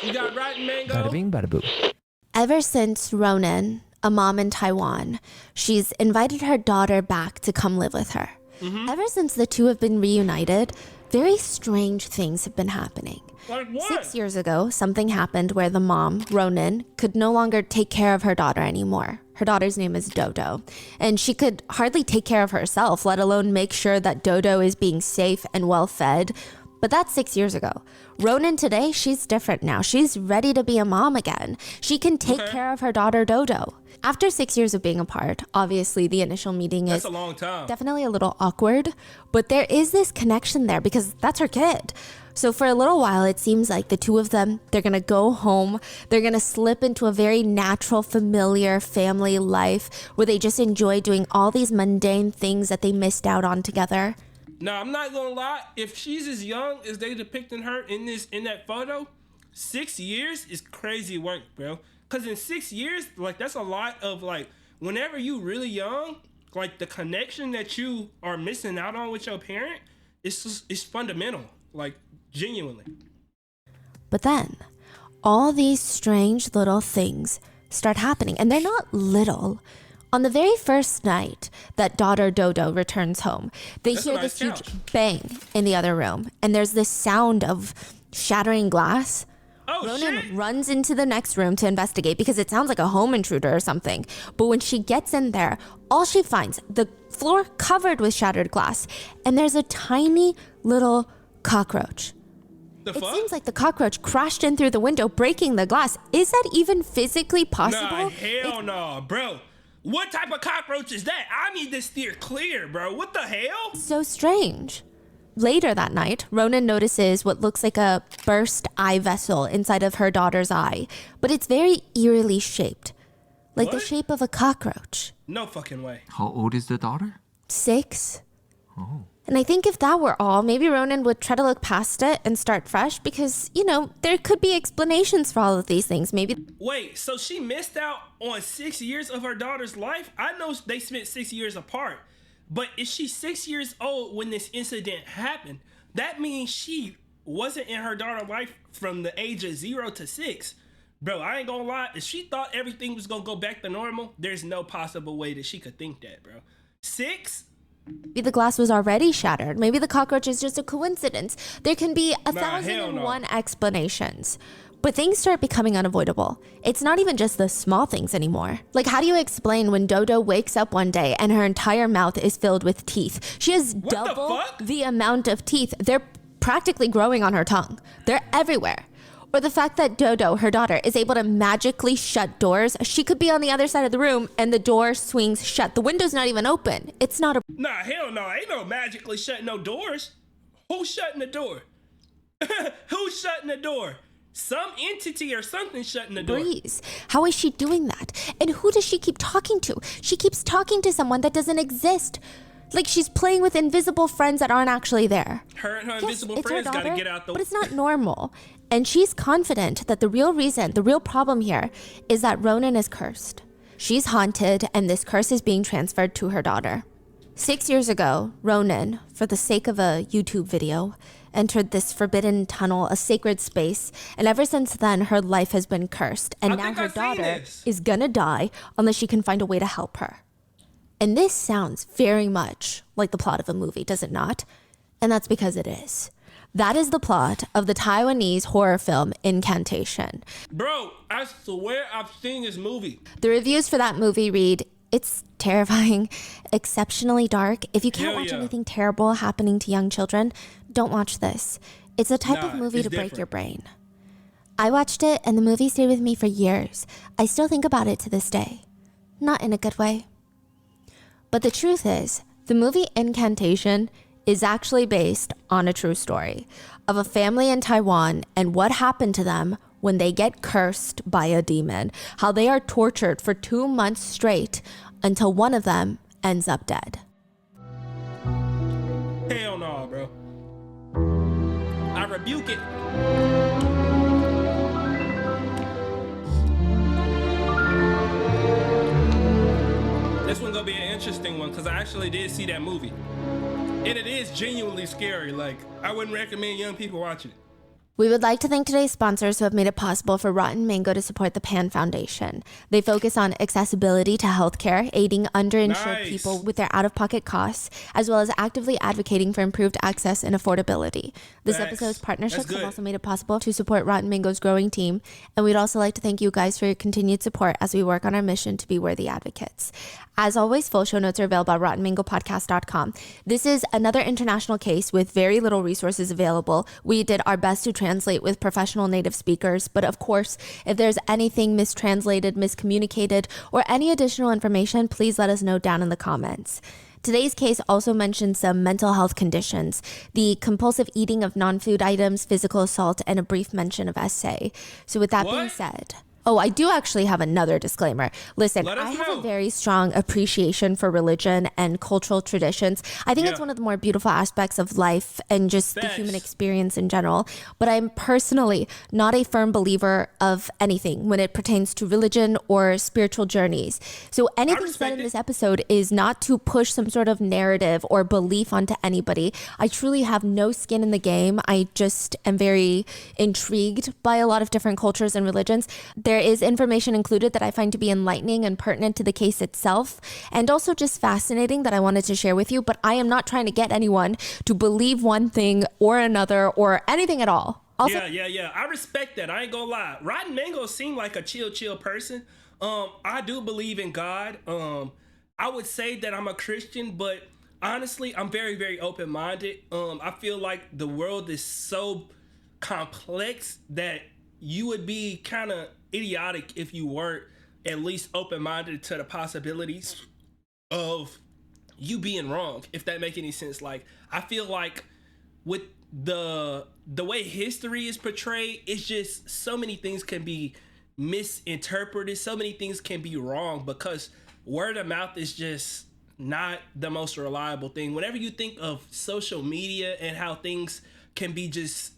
You got rotten mango. Bada bing, bada boom. Ever since Ronan, a mom in Taiwan, she's invited her daughter back to come live with her. Ever since the two have been reunited, very strange things have been happening. Like what? 6 years ago, something happened where the mom, Ronan, could no longer take care of her daughter anymore. Her daughter's name is Dodo, and she could hardly take care of herself, let alone make sure that Dodo is being safe and well fed. But that's 6 years ago. Ronan today, she's different now. She's ready to be a mom again. She can take care of her daughter Dodo. After 6 years of being apart, obviously the initial meeting That's is a long time. definitely a little awkward, but there is this connection there because that's her kid. So for a little while, it seems like the two of them, they're gonna go home. They're gonna slip into a very natural, familiar family life where they just enjoy doing all these mundane things that they missed out on together. Now, I'm not gonna lie. If she's as young as they depicting her in that photo, 6 years is crazy work, bro. Cause in 6 years, like that's a lot of like. Whenever you really young, like the connection that you are missing out on with your parent, it's fundamental, like genuinely. But then, all these strange little things start happening, and they're not little. On the very first night that daughter Dodo returns home, they That's a hear nice this couch. huge bang in the other room, and there's this sound of shattering glass. Oh Ronan shit! runs into the next room to investigate because it sounds like a home intruder or something. But when she gets in there, all she finds, the floor covered with shattered glass, and there's a tiny little cockroach. The It fuck? seems like the cockroach crashed in through the window, breaking the glass. Is that even physically possible? Nah, hell no, bro. What type of cockroach is that? I need to steer clear, bro. What the hell? It's so strange. Later that night, Ronan notices what looks like a burst eye vessel inside of her daughter's eye, but it's very eerily shaped, like the What? shape of a cockroach. No fucking way. How old is the daughter? 6. Oh. And I think if that were all, maybe Ronan would try to look past it and start fresh because, you know, there could be explanations for all of these things. Maybe. Wait, so she missed out on 6 years of her daughter's life? I know they spent 6 years apart, but if she's 6 years old when this incident happened, that means she wasn't in her daughter's life from the age of 0 to 6. Bro, I ain't gonna lie. If she thought everything was gonna go back to normal, there's no possible way that she could think that, bro. 6? Maybe the glass was already shattered. Maybe the cockroach is just a coincidence. There can be a thousand hell and no. one explanations. But things start becoming unavoidable. It's not even just the small things anymore. Like, how do you explain when Dodo wakes up one day and her entire mouth is filled with teeth? She has the double fuck? the amount of teeth. They're practically growing on her tongue. They're everywhere. Or the fact that Dodo, her daughter, is able to magically shut doors. She could be on the other side of the room and the door swings shut. The window's not even open. It's not a Nah, hell no. Ain't no magically shutting no doors. Who's shutting the door? Who's shutting the door? Some entity or something shutting the door. breeze. How is she doing that? And who does she keep talking to? She keeps talking to someone that doesn't exist. Like she's playing with invisible friends that aren't actually there. Her and her Yes, invisible it's her friends gotta daughter, get out the but it's not normal. And she's confident that the real reason, the real problem here is that Ronan is cursed. She's haunted and this curse is being transferred to her daughter. 6 years ago, Ronan, for the sake of a YouTube video, entered this forbidden tunnel, a sacred space, and ever since then, her life has been cursed. And I now think her I've seen daughter this. is gonna die unless she can find a way to help her. And this sounds very much like the plot of a movie, does it not? And that's because it is. That is the plot of the Taiwanese horror film Incantation. Bro, I swear I've seen this movie. The reviews for that movie read, it's terrifying, exceptionally dark. If you can't Hell watch yeah. anything terrible happening to young children, don't watch this. It's a type of Nah, movie it's to break different. your brain. I watched it and the movie stayed with me for years. I still think about it to this day. Not in a good way. But the truth is, the movie Incantation is actually based on a true story of a family in Taiwan and what happened to them when they get cursed by a demon, how they are tortured for 2 months straight until one of them ends up dead. Hell no, bro. I rebuke it. This one's gonna be an interesting one because I actually did see that movie. And it is genuinely scary. Like, I wouldn't recommend young people watching it. We would like to thank today's sponsors who have made it possible for Rotten Mango to support the PAN Foundation. They focus on accessibility to healthcare, aiding underinsured people with their out-of-pocket costs, as well as actively advocating for improved access and affordability. This episode's partnerships have also made it possible to support Rotten Mango's growing team, and we'd also like to thank you guys for your continued support as we work on our mission to be worthy advocates. As always, full show notes are available at rottenmangopodcast.com. This is another international case with very little resources available. We did our best to translate with professional native speakers, but of course, if there's anything mistranslated, miscommunicated, or any additional information, please let us know down in the comments. Today's case also mentions some mental health conditions, the compulsive eating of non-food items, physical assault, and a brief mention of SA. So with that being said... Oh, I do actually have another disclaimer. Listen, I have a very strong appreciation for religion and cultural traditions. I think it's one of the more beautiful aspects of life and just the human experience in general. But I'm personally not a firm believer of anything when it pertains to religion or spiritual journeys. So anything said in this episode is not to push some sort of narrative or belief onto anybody. I truly have no skin in the game. I just am very intrigued by a lot of different cultures and religions. There is information included that I find to be enlightening and pertinent to the case itself, and also just fascinating that I wanted to share with you, but I am not trying to get anyone to believe one thing or another or anything at all. Also, yeah. I respect that. I ain't gonna lie. Rotten Mango seemed like a chill person. I do believe in God. I would say that I'm a Christian, but honestly, I'm very, very open-minded. I feel like the world is so complex that you would be kind of idiotic if you weren't at least open-minded to the possibilities of you being wrong, if that make any sense. Like, I feel like with the way history is portrayed, it's just so many things can be misinterpreted, so many things can be wrong, because word of mouth is just not the most reliable thing. Whenever you think of social media and how things can be just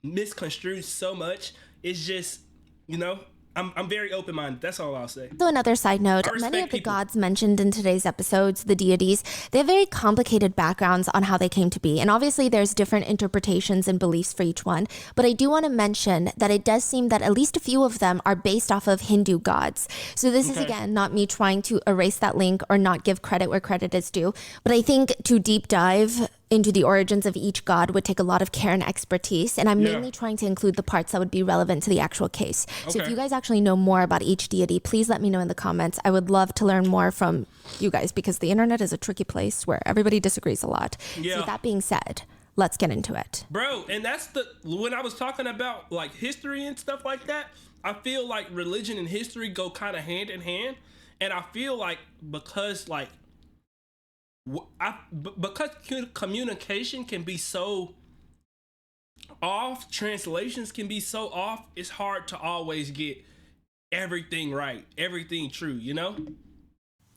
misconstrued so much, it's just, you know, I'm very open-minded. That's all I'll say. So another side note, many of the gods mentioned in today's episodes, the deities, they have very complicated backgrounds on how they came to be. And obviously there's different interpretations and beliefs for each one. But I do want to mention that it does seem that at least a few of them are based off of Hindu gods. So this is, again, not me trying to erase that link or not give credit where credit is due. But I think to deep dive into the origins of each god would take a lot of care and expertise, and I'm mainly trying to include the parts that would be relevant to the actual case. So if you guys actually know more about each deity, please let me know in the comments. I would love to learn more from you guys, because the internet is a tricky place where everybody disagrees a lot. So with that being said, let's get into it. Bro, and that's when I was talking about like history and stuff like that, I feel like religion and history go kind of hand in hand. And I feel like because communication can be so off, translations can be so off, it's hard to always get everything right, everything true, you know?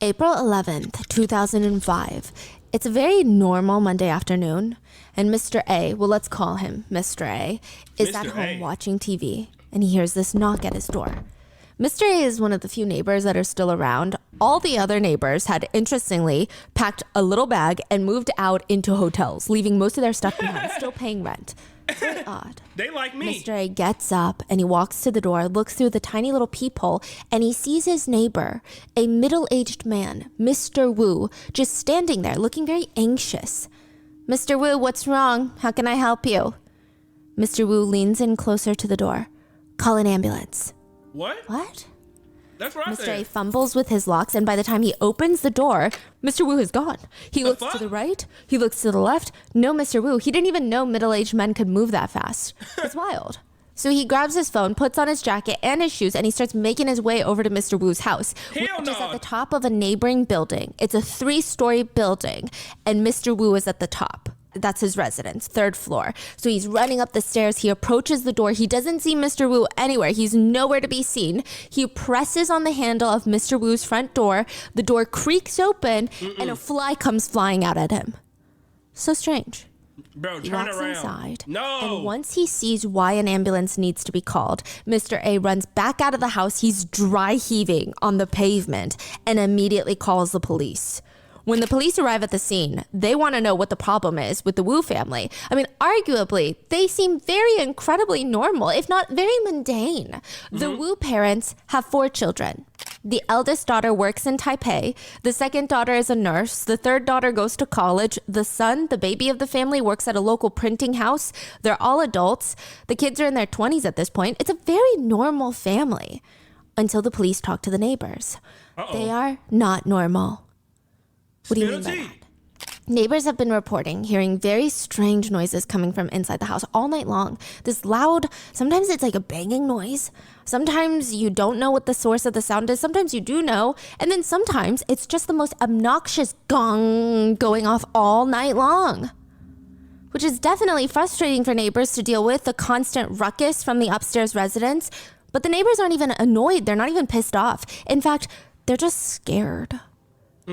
April 11th, 2005. It's a very normal Monday afternoon, and Mr. A, well, let's call him Mr. A, is at home watching TV, and he hears this knock at his door. Mr. A is one of the few neighbors that are still around. All the other neighbors had, interestingly, packed a little bag and moved out into hotels, leaving most of their stuff behind, still paying rent. It's very odd. They like me. Mr. A gets up and he walks to the door, looks through the tiny little peephole, and he sees his neighbor, a middle-aged man, Mr. Wu, just standing there looking very anxious. Mr. Wu, what's wrong? How can I help you? Mr. Wu leans in closer to the door. Call an ambulance. What? That's what I Mr. said. A fumbles with his locks, and by the time he opens the door, Mr. Wu is gone. He looks to the right, he looks to the left. No Mr. Wu. He didn't even know middle-aged men could move that fast. It's wild. So he grabs his phone, puts on his jacket and his shoes, and he starts making his way over to Mr. Wu's house, which is at the top of a neighboring building. It's a 3-story building, and Mr. Wu is at the top. That's his residence, 3rd floor. So he's running up the stairs. He approaches the door. He doesn't see Mr. Wu anywhere. He's nowhere to be seen. He presses on the handle of Mr. Wu's front door. The door creaks open, and a fly comes flying out at him. So strange. Bro, He turn walks around. inside, No. and once he sees why an ambulance needs to be called, Mr. A runs back out of the house. He's dry heaving on the pavement and immediately calls the police. When the police arrive at the scene, they want to know what the problem is with the Wu family. I mean, arguably, they seem very incredibly normal, if not very mundane. The Wu parents have 4 children. The eldest daughter works in Taipei. The second daughter is a nurse. The third daughter goes to college. The son, the baby of the family, works at a local printing house. They're all adults. The kids are in their 20s at this point. It's a very normal family until the police talk to the neighbors. They are not normal. What do you mean by that? Neighbors have been reporting hearing very strange noises coming from inside the house all night long. This loud, sometimes it's like a banging noise. Sometimes you don't know what the source of the sound is. Sometimes you do know. And then sometimes it's just the most obnoxious gong going off all night long, which is definitely frustrating for neighbors to deal with, the constant ruckus from the upstairs residents. But the neighbors aren't even annoyed. They're not even pissed off. In fact, they're just scared.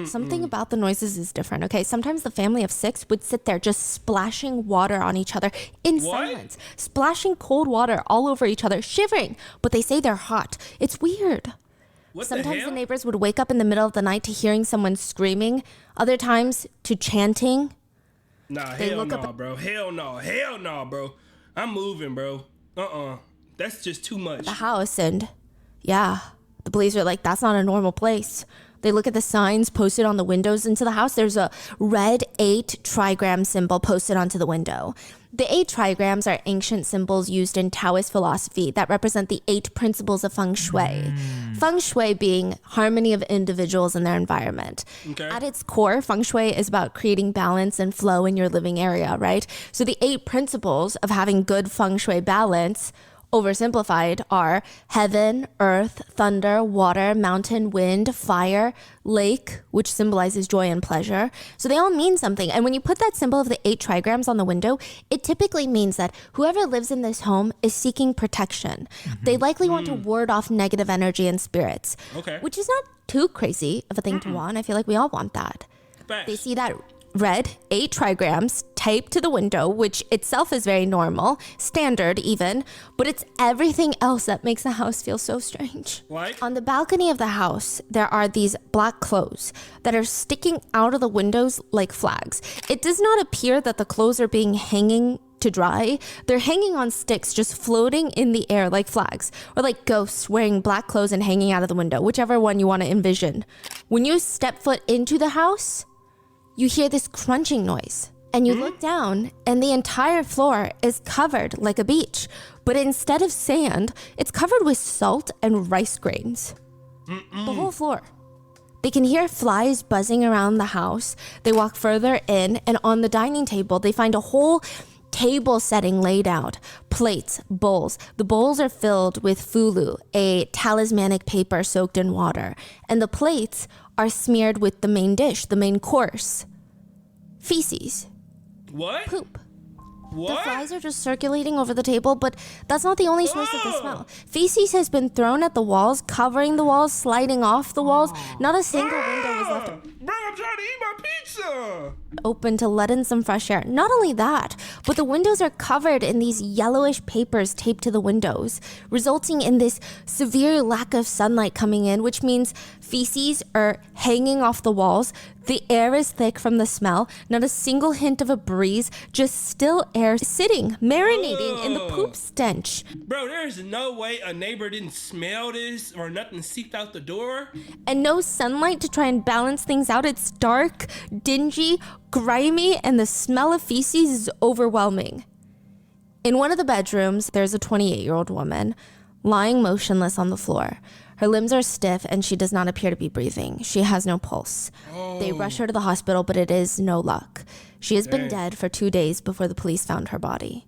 Something about the noises is different, okay? Sometimes the family of 6 would sit there just splashing water on each other in silence, splashing cold water all over each other, shivering, but they say they're hot. It's weird. Sometimes the neighbors would wake up in the middle of the night to hearing someone screaming, other times to chanting. Nah, hell no, bro. Hell no, bro. I'm moving, bro. That's just too much. The house, and yeah, the police are like, that's not a normal place. They look at the signs posted on the windows into the house. There's a red 8 trigram symbol posted onto the window. The 8 trigrams are ancient symbols used in Taoist philosophy that represent the 8 principles of feng shui. Feng shui being harmony of individuals and their environment. Okay. At its core, feng shui is about creating balance and flow in your living area, right? So the 8 principles of having good feng shui balance, oversimplified, are heaven, earth, thunder, water, mountain, wind, fire, lake, which symbolizes joy and pleasure. So they all mean something. And when you put that symbol of the 8 trigrams on the window, it typically means that whoever lives in this home is seeking protection. They likely want to ward off negative energy and spirits, which is not too crazy of a thing to want. I feel like we all want that. They see that red 8 trigrams taped to the window, which itself is very normal, standard even, but it's everything else that makes the house feel so strange. What? On the balcony of the house, there are these black clothes that are sticking out of the windows like flags. It does not appear that the clothes are being hanging to dry. They're hanging on sticks, just floating in the air like flags, or like ghosts wearing black clothes and hanging out of the window, whichever one you want to envision. When you step foot into the house, you hear this crunching noise, and you look down, and the entire floor is covered like a beach. But instead of sand, it's covered with salt and rice grains. The whole floor. They can hear flies buzzing around the house. They walk further in, and on the dining table, they find a whole table setting laid out. Plates, bowls. The bowls are filled with fulu, a talismanic paper soaked in water. And the plates are smeared with the main dish, the main course. Feces. What? Poop. What? The flies are just circulating over the table, but that's not the only source of the smell. Feces has been thrown at the walls, covering the walls, sliding off the walls. Not a single window is left Bro, I'm trying to eat my pizza. Open to let in some fresh air. Not only that, but the windows are covered in these yellowish papers taped to the windows, resulting in this severe lack of sunlight coming in, which means feces are hanging off the walls. The air is thick from the smell. Not a single hint of a breeze, just still air sitting, marinating in the poop stench. Bro, there's no way a neighbor didn't smell this or nothing seeped out the door. And no sunlight to try and balance things out. It's dark, dingy, grimy, and the smell of feces is overwhelming. In one of the bedrooms, there's a 28-year-old woman lying motionless on the floor. Her limbs are stiff and she does not appear to be breathing. She has no pulse. They rush her to the hospital, but it is no luck. She has been dead for 2 days before the police found her body.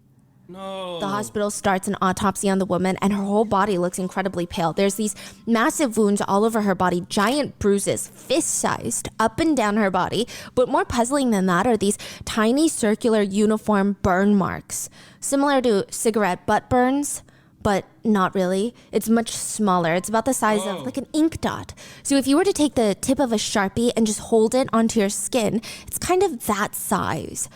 No. The hospital starts an autopsy on the woman, and her whole body looks incredibly pale. There's these massive wounds all over her body, giant bruises, fist-sized, up and down her body. But more puzzling than that are these tiny circular uniform burn marks, similar to cigarette butt burns, but not really. It's much smaller. It's about the size of like an ink dot. So if you were to take the tip of a Sharpie and just hold it onto your skin, it's kind of that size.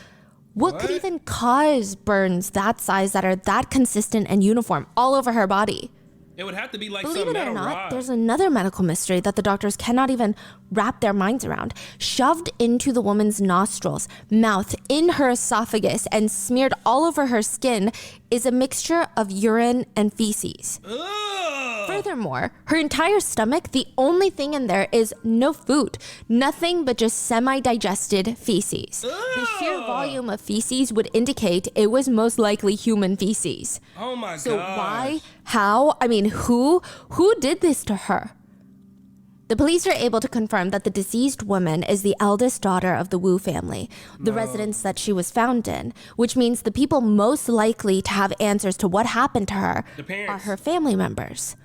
What could even cause burns that size that are that consistent and uniform all over her body? It would have to be like Believe some it or metal not, rod. there's another medical mystery that the doctors cannot even wrap their minds around. Shoved into the woman's nostrils, mouth, in her esophagus, and smeared all over her skin is a mixture of urine and feces. Ugh. Furthermore, her entire stomach, the only thing in there is no food, nothing but just semi-digested feces. The sheer volume of feces would indicate it was most likely human feces. Oh my god. So why, how, I mean, who did this to her? The police are able to confirm that the deceased woman is the eldest daughter of the Wu family, the residence that she was found in, which means the people most likely to have answers to what happened to her are her family members.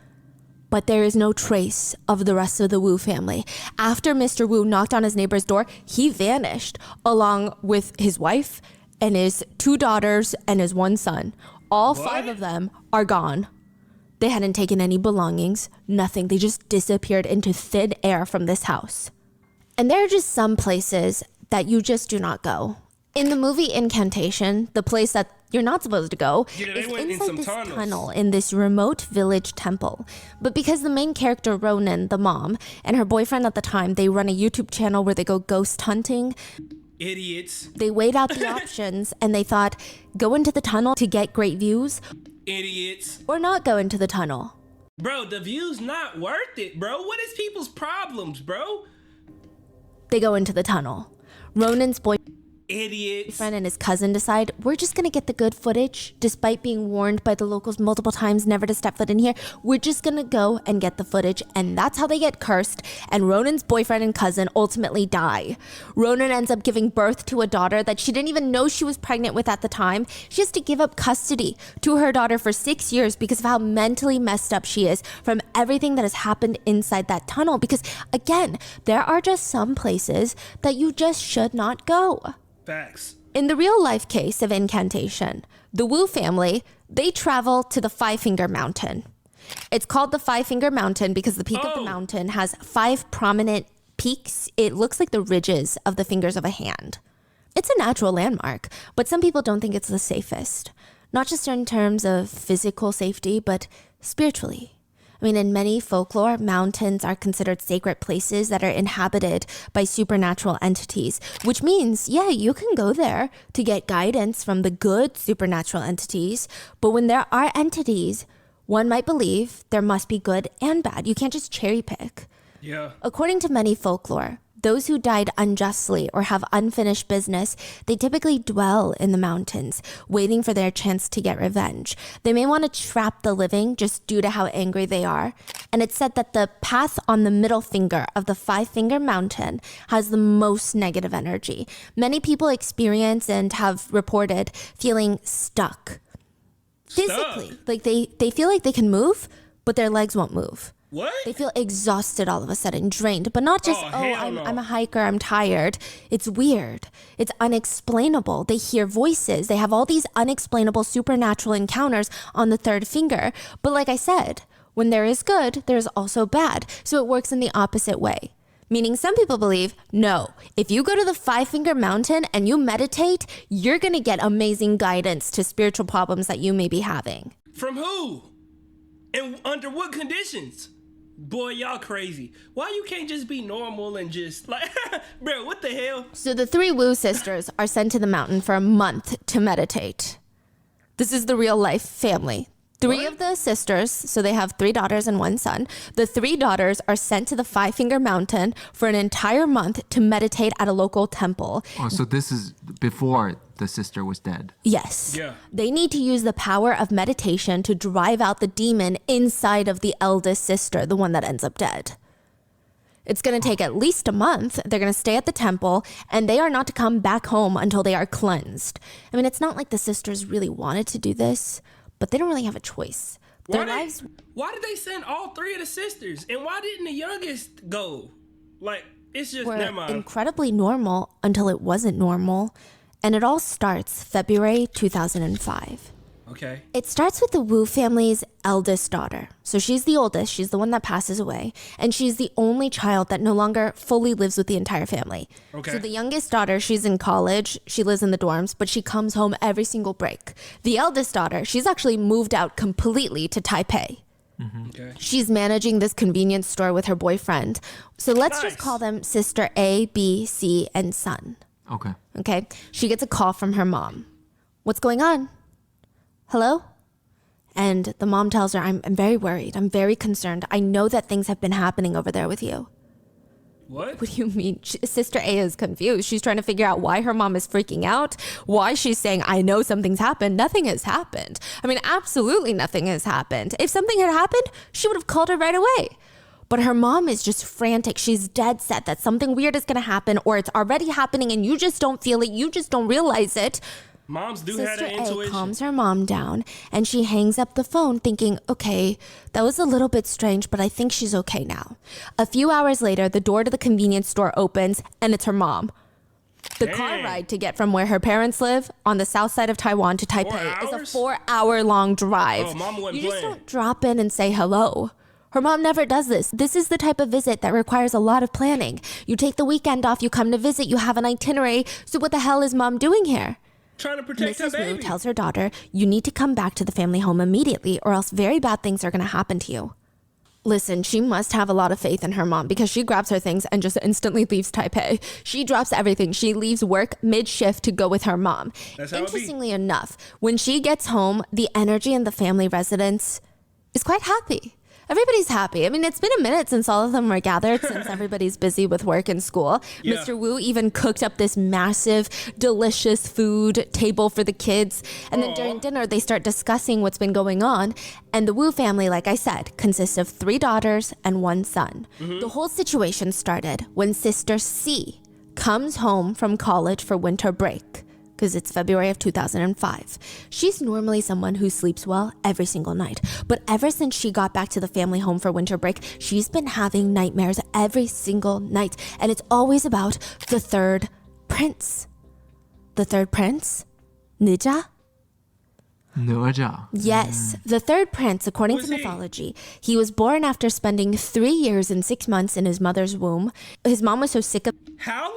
But there is no trace of the rest of the Wu family. After Mr. Wu knocked on his neighbor's door, he vanished along with his wife and his 2 daughters and his 1 son. All 5 of them are gone. They hadn't taken any belongings, nothing. They just disappeared into thin air from this house. And there are just some places that you just do not go. In the movie Incantation, the place that you're not supposed to go is inside this tunnel in this remote village temple. But because the main character, Ronan, the mom, and her boyfriend at the time, they run a YouTube channel where they go ghost hunting. Idiots. They weighed out the options and they thought, go into the tunnel to get great views. Idiots. Or not go into the tunnel. Bro, the view's not worth it, bro. What is people's problems, bro? They go into the tunnel. Ronan's Idiots. boyfriend and his cousin decide, we're just gonna get the good footage. Despite being warned by the locals multiple times never to step foot in here, we're just gonna go and get the footage. And that's how they get cursed, and Ronan's boyfriend and cousin ultimately die. Ronan ends up giving birth to a daughter that she didn't even know she was pregnant with at the time. She has to give up custody to her daughter for 6 years because of how mentally messed up she is from everything that has happened inside that tunnel. Because again, there are just some places that you just should not go. Facts. In the real life case of Incantation, the Wu family, they travel to the 5-Finger Mountain. It's called the 5-Finger Mountain because the peak of the mountain has 5 prominent peaks. It looks like the ridges of the fingers of a hand. It's a natural landmark, but some people don't think it's the safest. Not just in terms of physical safety, but spiritually. I mean, in many folklore, mountains are considered sacred places that are inhabited by supernatural entities, which means, yeah, you can go there to get guidance from the good supernatural entities. But when there are entities, one might believe there must be good and bad. You can't just cherry pick. Yeah. According to many folklore, those who died unjustly or have unfinished business, they typically dwell in the mountains, waiting for their chance to get revenge. They may want to trap the living just due to how angry they are. And it's said that the path on the middle finger of the 5-Finger Mountain has the most negative energy. Many people experience and have reported feeling stuck. Physically. Like they feel like they can move, but their legs won't move. What? They feel exhausted all of a sudden, drained, but not just, I'm a hiker, I'm tired. It's weird. It's unexplainable. They hear voices. They have all these unexplainable supernatural encounters on the 3rd finger. But like I said, when there is good, there's also bad. So it works in the opposite way. Meaning some people believe, no, if you go to the 5-Finger Mountain and you meditate, you're going to get amazing guidance to spiritual problems that you may be having. From who? And under what conditions? Boy, y'all crazy. Why you can't just be normal and just like, bro, what the hell? So the 3 Wu sisters are sent to the mountain for a month to meditate. This is the real life family. 3 of the sisters, so they have 3 daughters and 1 son. The 3 daughters are sent to the 5-Finger Mountain for an entire month to meditate at a local temple. Oh, so this is before the sister was dead. Yes. Yeah. They need to use the power of meditation to drive out the demon inside of the eldest sister, the one that ends up dead. It's going to take at least a month. They're going to stay at the temple, and they are not to come back home until they are cleansed. I mean, it's not like the sisters really wanted to do this, but they don't really have a choice. Why did they send all 3 of the sisters? And why didn't the youngest go? Like, it's just, never mind. Incredibly normal until it wasn't normal. And it all starts February 2005. Okay. It starts with the Wu family's eldest daughter. So she's the oldest. She's the one that passes away. And she's the only child that no longer fully lives with the entire family. Okay. So the youngest daughter, she's in college. She lives in the dorms, but she comes home every single break. The eldest daughter, she's actually moved out completely to Taipei. Okay. She's managing this convenience store with her boyfriend. So let's just Nice. call them sister A, B, C, and son. Okay. Okay. She gets a call from her mom. What's going on? Hello? And the mom tells her, I'm very worried. I'm very concerned. I know that things have been happening over there with you. What? What do you mean? Sister A is confused. She's trying to figure out why her mom is freaking out, why she's saying, I know something's happened. Nothing has happened. I mean, absolutely nothing has happened. If something had happened, she would have called her right away. But her mom is just frantic. She's dead set that something weird is going to happen, or it's already happening and you just don't feel it. You just don't realize it. Moms do have Sister that A intuition. calms her mom down and she hangs up the phone thinking, okay, that was a little bit strange, but I think she's okay now. A few hours later, the door to the convenience store opens and it's her mom. The car Dang. ride to get from where her parents live on the south side of Taiwan to Taipei is a hours? 4-hour-long drive. Oh, mama wasn't You just playing. don't drop in and say hello. Her mom never does this. This is the type of visit that requires a lot of planning. You take the weekend off, you come to visit, you have an itinerary. So what the hell is mom doing here? Trying to protect her Mrs. Wu baby. tells her daughter, you need to come back to the family home immediately or else very bad things are going to happen to you. Listen, she must have a lot of faith in her mom because she grabs her things and just instantly leaves Taipei. She drops everything. She leaves work mid-shift to go with her mom. That's how it be. Interestingly enough, when she gets home, the energy in the family residence is quite happy. Everybody's happy. I mean, it's been a minute since all of them were gathered, since everybody's busy with work and school. Yeah. Mr. Wu even cooked up this massive, delicious food table for the kids. And then during dinner, they start discussing what's been going on. And the Wu family, like I said, consists of 3 daughters and 1 son. The whole situation started when Sister C comes home from college for winter break, because it's February of 2005. She's normally someone who sleeps well every single night. But ever since she got back to the family home for winter break, she's been having nightmares every single night. And it's always about the third prince. The third prince? Nija? Naja. Yes, the third prince, according to Who's he? mythology, he was born after spending 3 years and 6 months in his mother's womb. His mom was so sick of... How long?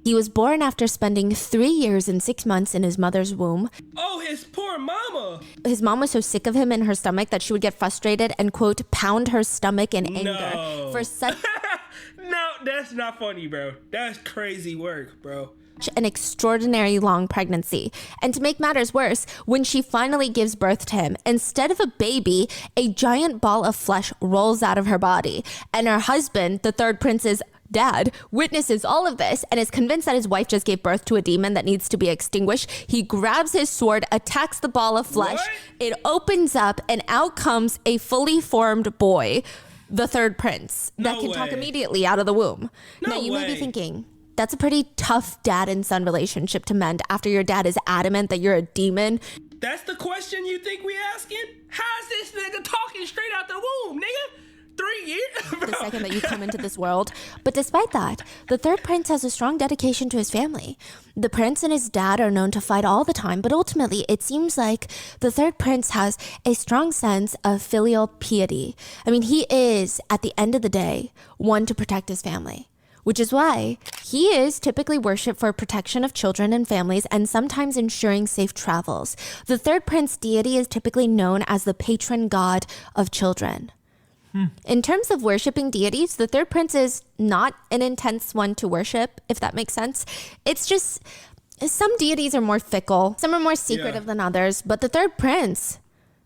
He was born after spending 3 years and 6 months in his mother's womb. Oh, his poor mama. His mom was so sick of him in her stomach that she would get frustrated and, quote, pound her stomach in anger. No. For such No, that's not funny, bro. That's crazy work, bro. an extraordinary long pregnancy. And to make matters worse, when she finally gives birth to him, instead of a baby, a giant ball of flesh rolls out of her body. And her husband, the third prince's dad, witnesses all of this and is convinced that his wife just gave birth to a demon that needs to be extinguished. He grabs his sword, attacks the ball of flesh. What? It opens up and out comes a fully formed boy, the third prince, that No can talk way. immediately out of the womb. No Now you may be way. thinking, that's a pretty tough dad and son relationship to mend after your dad is adamant that you're a demon. That's the question you think we asking? How's this nigga talking straight out the womb, nigga? 3 years? The second that you come into this world. But despite that, the third prince has a strong dedication to his family. The prince and his dad are known to fight all the time, but ultimately it seems like the third prince has a strong sense of filial piety. I mean, he is, at the end of the day, one to protect his family. Which is why he is typically worshipped for protection of children and families and sometimes ensuring safe travels. The third prince deity is typically known as the patron god of children. In terms of worshipping deities, the third prince is not an intense one to worship, if that makes sense. It's just some deities are more fickle, some are more secretive than others, but the third prince,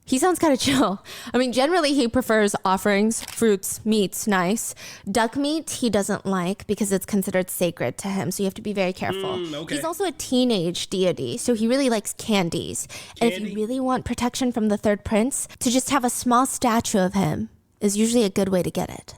he sounds kind of chill. I mean, generally he prefers offerings, fruits, meats, nice. Duck meat he doesn't like because it's considered sacred to him, so you have to be very careful. okay. He's also a teenage deity, so he really likes candies. And if Candy? you really want protection from the third prince, to just have a small statue of him is usually a good way to get it.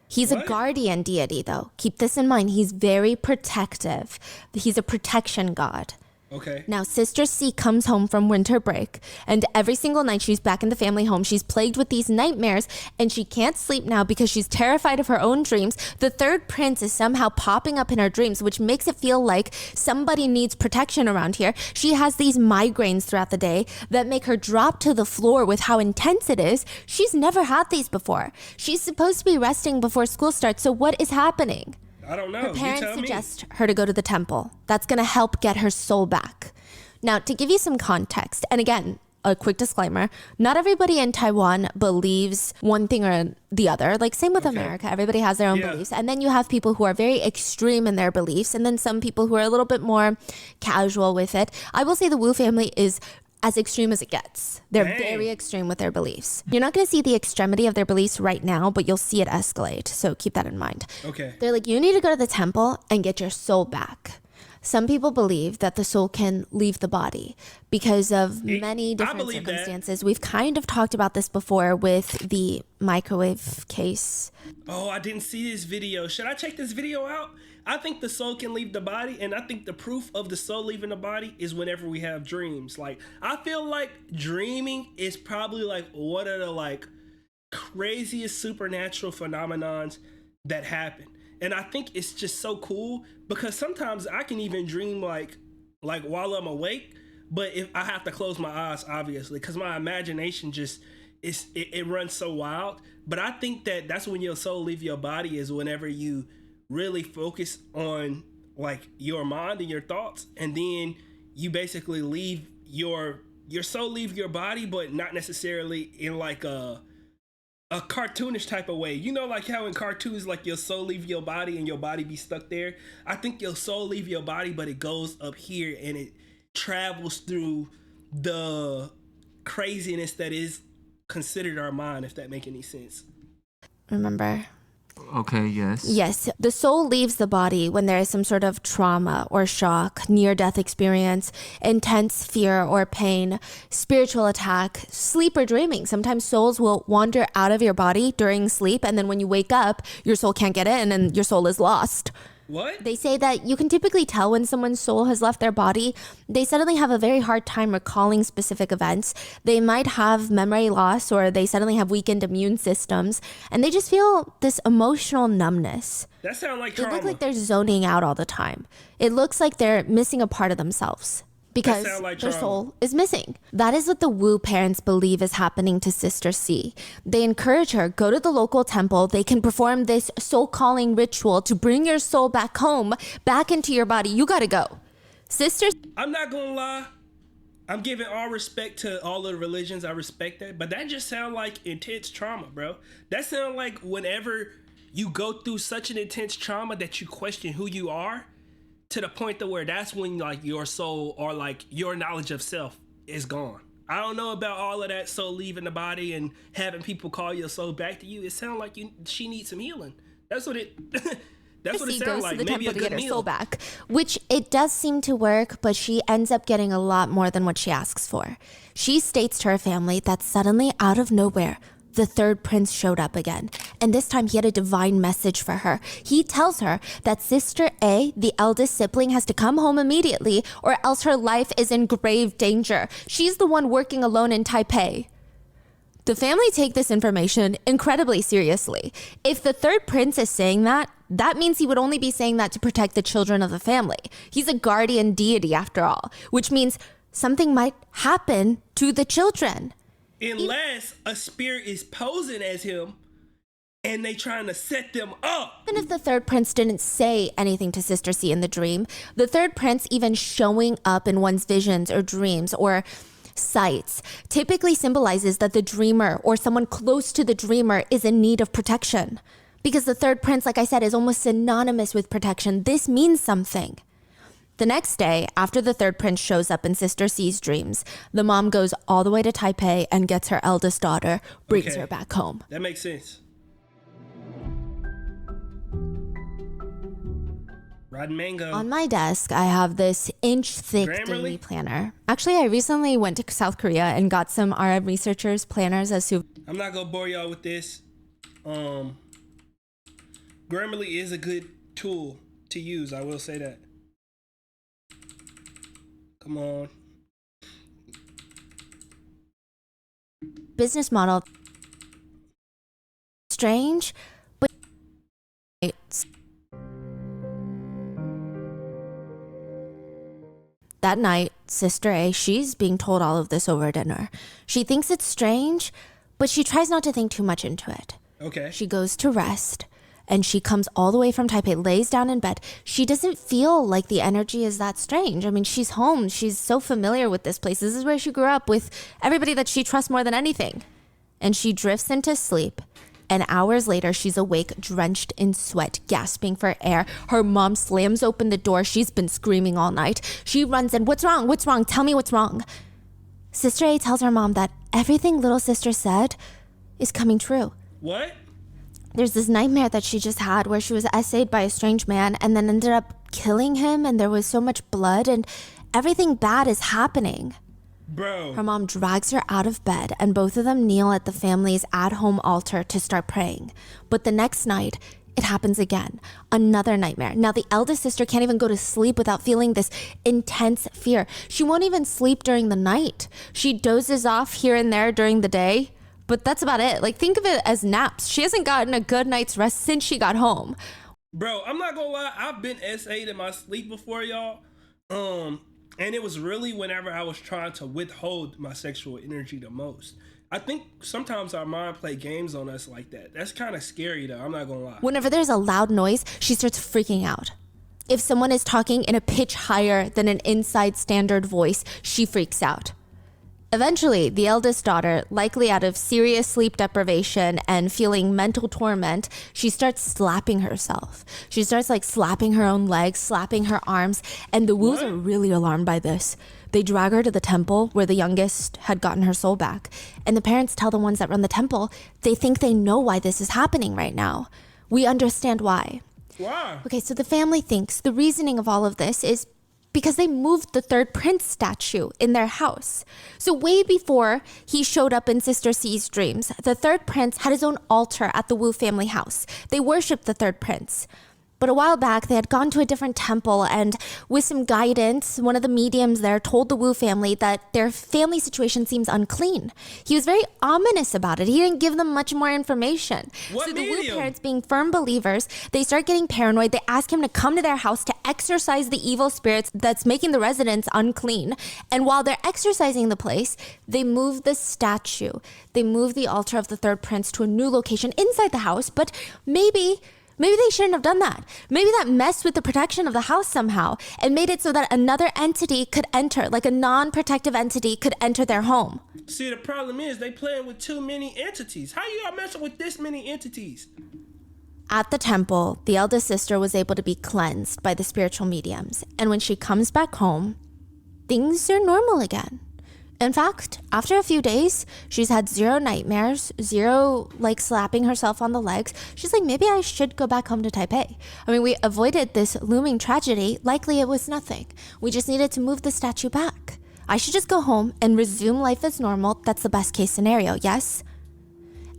He's a What? guardian deity, though. Keep this in mind. He's very protective. He's a protection god. Okay. Now, Sister C comes home from winter break, and every single night she's back in the family home. She's plagued with these nightmares, and she can't sleep now because she's terrified of her own dreams. The third prince is somehow popping up in her dreams, which makes it feel like somebody needs protection around here. She has these migraines throughout the day that make her drop to the floor with how intense it is. She's never had these before. She's supposed to be resting before school starts, so what is happening? I don't know. Her You parents tell me. suggest her to go to the temple. That's going to help get her soul back. Now, to give you some context, and again, a quick disclaimer, not everybody in Taiwan believes one thing or the other. Like same with America, everybody has their own beliefs. And then you have people who are very extreme in their beliefs, and then some people who are a little bit more casual with it. I will say the Wu family is as extreme as it gets. They're very extreme with their beliefs. You're not going to see the extremity of their beliefs right now, but you'll see it escalate. So keep that in mind. Okay. They're like, you need to go to the temple and get your soul back. Some people believe that the soul can leave the body because of many different circumstances. We've kind of talked about this before with the microwave case. Oh, I didn't see this video. Should I check this video out? I think the soul can leave the body, and I think the proof of the soul leaving the body is whenever we have dreams. Like, I feel like dreaming is probably like one of the like craziest supernatural phenomenons that happen. And I think it's just so cool because sometimes I can even dream like while I'm awake, but if I have to close my eyes, obviously, because my imagination just it runs so wild. But I think that that's when your soul leave your body, is whenever you really focus on like your mind and your thoughts, and then you basically leave your soul leave your body, but not necessarily in like a cartoonish type of way. You know, like how in cartoons, like your soul leave your body and your body be stuck there. I think your soul leave your body, but it goes up here and it travels through the craziness that is considered our mind, if that make any sense. Remember? Okay, yes. Yes, the soul leaves the body when there is some sort of trauma or shock, near-death experience, intense fear or pain, spiritual attack, sleep or dreaming. Sometimes souls will wander out of your body during sleep, and then when you wake up, your soul can't get in and your soul is lost. What? They say that you can typically tell when someone's soul has left their body. They suddenly have a very hard time recalling specific events. They might have memory loss, or they suddenly have weakened immune systems, and they just feel this emotional numbness. That sounds like They trauma. look like they're zoning out all the time. It looks like they're missing a part of themselves because like their trauma. soul is missing. That is what the Wu parents believe is happening to Sister C. They encourage her, go to the local temple. They can perform this soul calling ritual to bring your soul back home, back into your body. You gotta go. Sister, I'm not gonna lie, I'm giving all respect to all of the religions. I respect that, but that just sounds like intense trauma, bro. That sounds like whenever you go through such an intense trauma that you question who you are, to the point to where that's when like your soul or like your knowledge of self is gone. I don't know about all of that soul leaving the body and having people call your soul back to you. It sounds like she needs some healing. That's what it that's what it sounds goes like. to the Maybe temple a to good get her meal. soul back, which it does seem to work, but she ends up getting a lot more than what she asks for. She states to her family that suddenly, out of nowhere, the third prince showed up again, and this time he had a divine message for her. He tells her that Sister A, the eldest sibling, has to come home immediately or else her life is in grave danger. She's the one working alone in Taipei. The family take this information incredibly seriously. If the third prince is saying that, that means he would only be saying that to protect the children of the family. He's a guardian deity after all, which means something might happen to the children. Unless a spirit is posing as him and they trying to set them up. Even if the third prince didn't say anything to Sister C in the dream, the third prince even showing up in one's visions or dreams or sights typically symbolizes that the dreamer or someone close to the dreamer is in need of protection. Because the third prince, like I said, is almost synonymous with protection. This means something. The next day, after the third prince shows up in Sister C's dreams, the mom goes all the way to Taipei and gets her eldest daughter, brings her back home. That makes sense. Rotten mango. On my desk, I have this inch-thick daily planner. Actually, I recently went to South Korea and got some Arab researchers' planners as souvenirs. I'm not gonna bore y'all with this. Grammarly is a good tool to use, I will say that. Come on. Business model. Strange, but that night, Sister A, she's being told all of this over dinner. She thinks it's strange, but she tries not to think too much into it. Okay. She goes to rest, And she comes all the way from Taipei, lays down in bed. She doesn't feel like the energy is that strange. I mean, she's home. She's so familiar with this place. This is where she grew up with everybody that she trusts more than anything. And she drifts into sleep. And hours later, she's awake, drenched in sweat, gasping for air. Her mom slams open the door. She's been screaming all night. She runs in. What's wrong? What's wrong? Tell me what's wrong. Sister A tells her mom that everything little sister said is coming true. What? There's this nightmare that she just had where she was essayed by a strange man and then ended up killing him, and there was so much blood and everything bad is happening. Bro. Her mom drags her out of bed and both of them kneel at the family's at-home altar to start praying. But the next night, it happens again. Another nightmare. Now the eldest sister can't even go to sleep without feeling this intense fear. She won't even sleep during the night. She dozes off here and there during the day. But that's about it. Like, think of it as naps. She hasn't gotten a good night's rest since she got home. Bro, I'm not gonna lie. I've been SA'd in my sleep before, y'all. And it was really whenever I was trying to withhold my sexual energy the most. I think sometimes our mind play games on us like that. That's kind of scary, though. I'm not gonna lie. Whenever there's a loud noise, she starts freaking out. If someone is talking in a pitch higher than an inside standard voice, she freaks out. Eventually, the eldest daughter, likely out of serious sleep deprivation and feeling mental torment, she starts slapping herself. She starts slapping her own legs, slapping her arms, and the Woos are really alarmed by this. They drag her to the temple where the youngest had gotten her soul back. And the parents tell the ones that run the temple, they think they know why this is happening right now. We understand why. Why? Okay, so the family thinks the reasoning of all of this is because they moved the third prince statue in their house. So way before he showed up in Sister C's dreams, the third prince had his own altar at the Wu family house. They worshipped the third prince. But a while back, they had gone to a different temple, and with some guidance, one of the mediums there told the Wu family that their family situation seems unclean. He was very ominous about it. He didn't give them much more information. What so the medium? Wu parents, being firm believers, they start getting paranoid. They ask him to come to their house to exorcise the evil spirits that's making the residents unclean. And while they're exorcising the place, they move the statue. They move the altar of the third prince to a new location inside the house, but maybe they shouldn't have done that. Maybe that messed with the protection of the house somehow and made it so that another entity could enter, like a non-protective entity could enter their home. See, the problem is they playing with too many entities. How you all messing with this many entities? At the temple, the eldest sister was able to be cleansed by the spiritual mediums. And when she comes back home, things are normal again. In fact, after a few days, she's had zero nightmares, zero slapping herself on the legs. She's like, maybe I should go back home to Taipei. I mean, we avoided this looming tragedy. Likely it was nothing. We just needed to move the statue back. I should just go home and resume life as normal. That's the best case scenario, yes?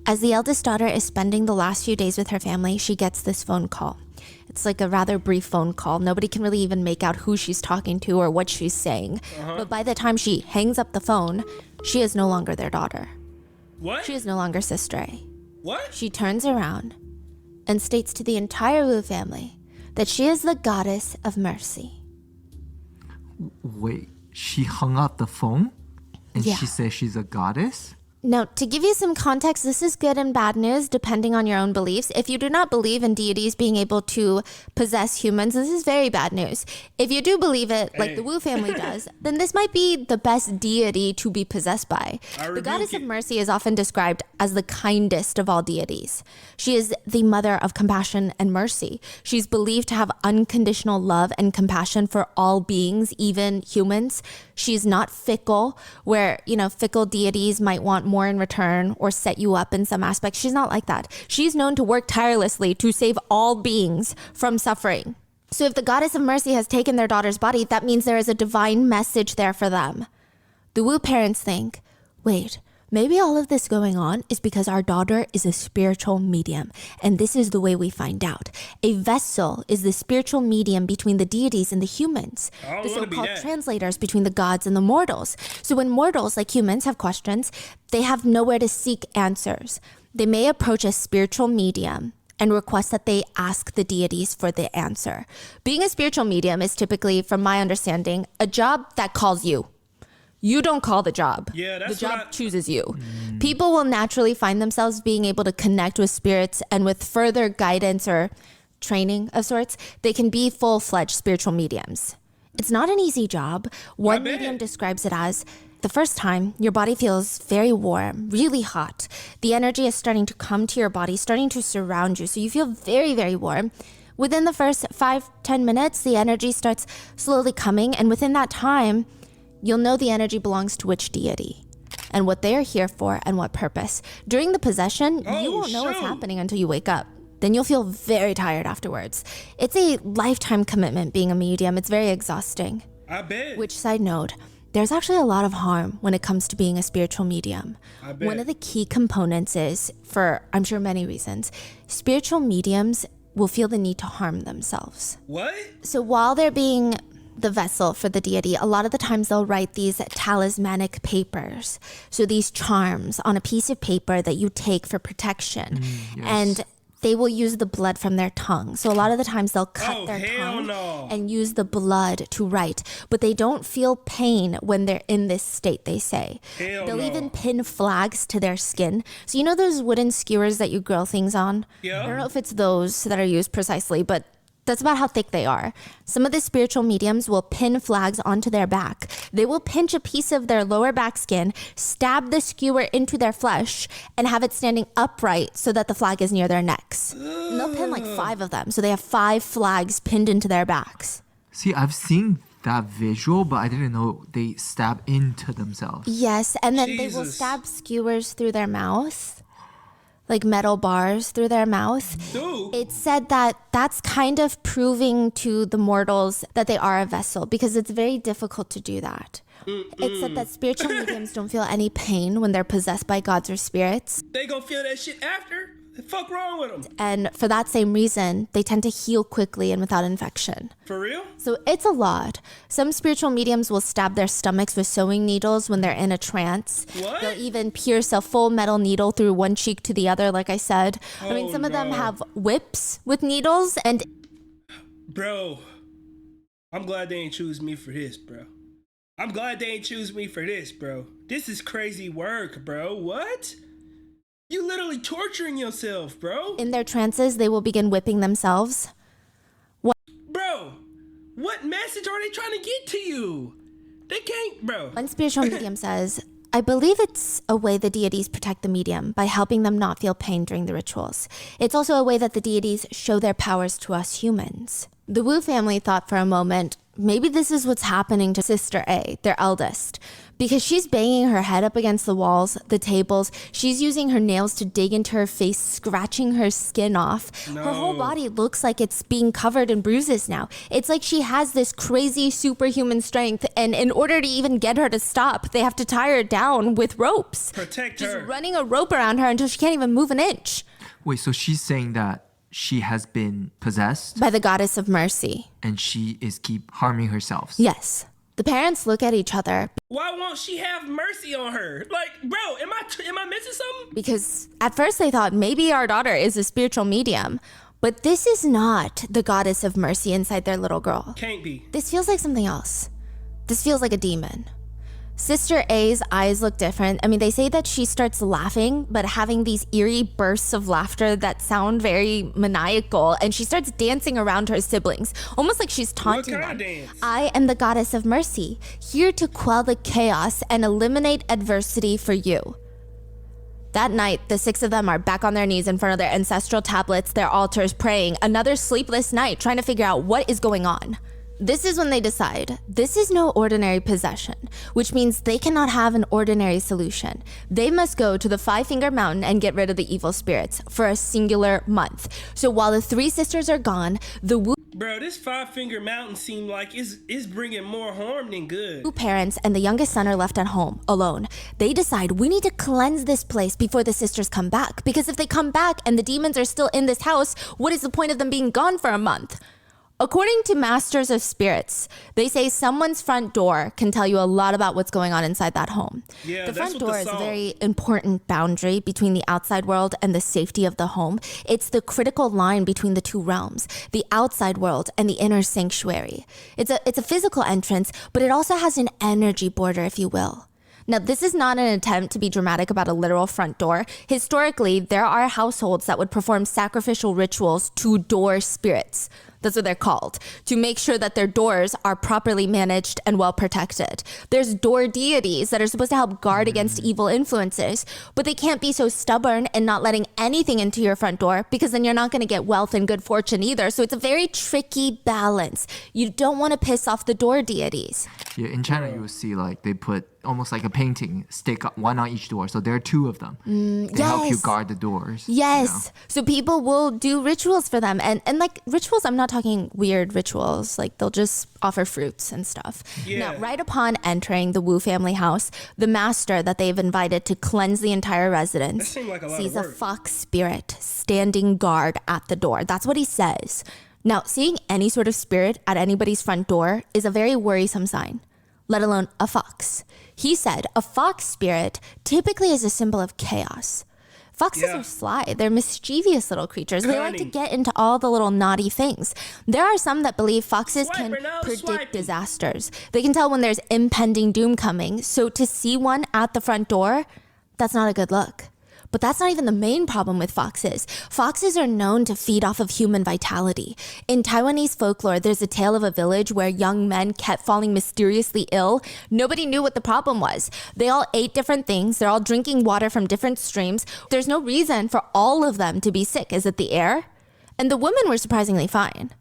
As the eldest daughter is spending the last few days with her family, she gets this phone call. It's like a rather brief phone call. Nobody can really even make out who she's talking to or what she's saying. But by the time she hangs up the phone, she is no longer their daughter. What? She is no longer Sister A. What? She turns around and states to the entire Wu family that she is the goddess of mercy. Wait, she hung up the phone? And Yeah. she says she's a goddess? Now, to give you some context, this is good and bad news depending on your own beliefs. If you do not believe in deities being able to possess humans, this is very bad news. If you do believe it, like the Wu family does, then this might be the best deity to be possessed by. The goddess of mercy is often described as the kindest of all deities. She is the mother of compassion and mercy. She's believed to have unconditional love and compassion for all beings, even humans. She's not fickle, where, fickle deities might want more in return or set you up in some aspect. She's not like that. She's known to work tirelessly to save all beings from suffering. So if the goddess of mercy has taken their daughter's body, that means there is a divine message there for them. The Wu parents think, wait, maybe all of this going on is because our daughter is a spiritual medium. And this is the way we find out. A vessel is the spiritual medium between the deities and the humans. The so-called translators between the gods and the mortals. So when mortals, like humans, have questions, they have nowhere to seek answers. They may approach a spiritual medium and request that they ask the deities for the answer. Being a spiritual medium is typically, from my understanding, a job that calls you. You don't call the job. Yeah, that's the job what chooses you. People will naturally find themselves being able to connect with spirits, and with further guidance or training of sorts, they can be full-fledged spiritual mediums. It's not an easy job. One medium describes it as the first time your body feels very warm, really hot. The energy is starting to come to your body, starting to surround you. So you feel very, very warm. Within the first 5-10 minutes, the energy starts slowly coming. And within that time, you'll know the energy belongs to which deity and what they are here for and what purpose. During the possession, you won't know what's happening until you wake up. Then you'll feel very tired afterwards. It's a lifetime commitment being a medium. It's very exhausting. I bet. Which, side note, there's actually a lot of harm when it comes to being a spiritual medium. I bet. One of the key components is, for I'm sure many reasons, spiritual mediums will feel the need to harm themselves. What? So while they're being the vessel for the deity, a lot of the times they'll write these talismanic papers. So these charms on a piece of paper that you take for protection. Yes. And they will use the blood from their tongue. So a lot of the times they'll cut their tongue and use the blood to write. But they don't feel pain when they're in this state, they say. They'll even pin flags to their skin. So you know those wooden skewers that you grill things on? Yeah. I don't know if it's those that are used precisely, but that's about how thick they are. Some of the spiritual mediums will pin flags onto their back. They will pinch a piece of their lower back skin, stab the skewer into their flesh, and have it standing upright so that the flag is near their necks. And they'll pin like 5 of them. So they have 5 flags pinned into their backs. See, I've seen that visual, but I didn't know they stab into themselves. Yes, and then they will stab skewers through their mouth. Like metal bars through their mouth. Dude. It's said that that's kind of proving to the mortals that they are a vessel, because it's very difficult to do that. It's said that spiritual mediums don't feel any pain when they're possessed by gods or spirits. They gonna feel that shit after? The fuck wrong with them? And for that same reason, they tend to heal quickly and without infection. For real? So it's a lot. Some spiritual mediums will stab their stomachs with sewing needles when they're in a trance. What? They'll even pierce a full metal needle through one cheek to the other, like I said. I mean, some of them have whips with needles and... Bro, I'm glad they ain't choose me for this, bro. I'm glad they ain't choose me for this, bro. This is crazy work, bro. What? You literally torturing yourself, bro. In their trances, they will begin whipping themselves. Bro, what message are they trying to get to you? They can't, bro. One spiritual medium says, I believe it's a way the deities protect the medium by helping them not feel pain during the rituals. It's also a way that the deities show their powers to us humans. The Wu family thought for a moment, maybe this is what's happening to Sister A, their eldest, because she's banging her head up against the walls, the tables. She's using her nails to dig into her face, scratching her skin off. No. Her whole body looks like it's being covered in bruises now. It's like she has this crazy superhuman strength, and in order to even get her to stop, they have to tie her down with ropes. Protect Just her. running a rope around her until she can't even move an inch. Wait, so she's saying that she has been possessed By the goddess of mercy. and she is keep harming herself. Yes. The parents look at each other Why won't she have mercy on her? Like, bro, am I missing something? because at first they thought maybe our daughter is a spiritual medium, but this is not the goddess of mercy inside their little girl. Can't be. This feels like something else. This feels like a demon. Sister A's eyes look different. I mean, they say that she starts laughing, but having these eerie bursts of laughter that sound very maniacal, and she starts dancing around her siblings, almost like she's taunting What kind them. of dance? I am the goddess of mercy, here to quell the chaos and eliminate adversity for you. That night, the 6 of them are back on their knees in front of their ancestral tablets, their altars, praying. Another sleepless night, trying to figure out what is going on. This is when they decide, this is no ordinary possession, which means they cannot have an ordinary solution. They must go to the 5-Finger Mountain and get rid of the evil spirits for a singular month. So while the 3 sisters are gone, the Wu Bro, this 5-Finger Mountain seem like it's bringing more harm than good. parents and the youngest son are left at home, alone. They decide, we need to cleanse this place before the sisters come back, because if they come back and the demons are still in this house, what is the point of them being gone for a month? According to masters of spirits, they say someone's front door can tell you a lot about what's going on inside that home. Yeah, the front that's what door the is a song- very important boundary between the outside world and the safety of the home. It's the critical line between the two realms, the outside world and the inner sanctuary. It's a physical entrance, but it also has an energy border, if you will. Now, this is not an attempt to be dramatic about a literal front door. Historically, there are households that would perform sacrificial rituals to door spirits. That's what they're called, to make sure that their doors are properly managed and well protected. There's door deities that are supposed to help guard against evil influences, but they can't be so stubborn and not letting anything into your front door, because then you're not going to get wealth and good fortune either. So it's a very tricky balance. You don't want to piss off the door deities. Yeah, in China, you will see like they put almost like a painting, stick one on each door. So there are two of them to help you guard the doors. Yes. You know? So people will do rituals for them. And like rituals, I'm not talking weird rituals. Like they'll just offer fruits and stuff. Yeah. Now, right upon entering the Wu family house, the master that they've invited to cleanse the entire residence That seemed like a lot sees of a work. fox spirit standing guard at the door. That's what he says. Now, seeing any sort of spirit at anybody's front door is a very worrisome sign, let alone a fox. He said a fox spirit typically is a symbol of chaos. Foxes Yeah. are sly. They're mischievous little creatures. They like to Cunning. get into all the little naughty things. There are some that believe foxes can Swiper, no predict swiping. disasters. They can tell when there's impending doom coming. So to see one at the front door, that's not a good look. But that's not even the main problem with foxes. Foxes are known to feed off of human vitality. In Taiwanese folklore, there's a tale of a village where young men kept falling mysteriously ill. Nobody knew what the problem was. They all ate different things. They're all drinking water from different streams. There's no reason for all of them to be sick. Is it the air? And the women were surprisingly fine.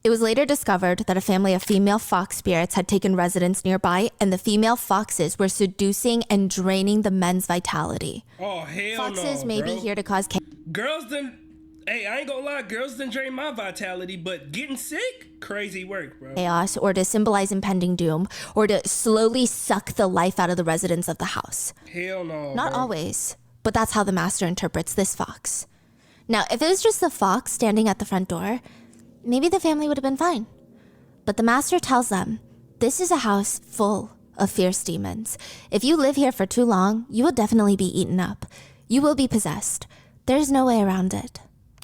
It was later discovered that a family of female fox spirits had taken residence nearby, and the female foxes were seducing and draining the men's vitality. Oh, hell Foxes no, may bro. be here to cause Girls done... Hey, I ain't gonna lie. Girls done drain my vitality, but getting sick? Crazy work, bro. chaos, or to symbolize impending doom, or to slowly suck the life out of the residents of the house. Hell no, Not bro. always, but that's how the master interprets this fox. Now, if it was just the fox standing at the front door, maybe the family would have been fine. But the master tells them, this is a house full of fierce demons. If you live here for too long, you will definitely be eaten up. You will be possessed. There's no way around it.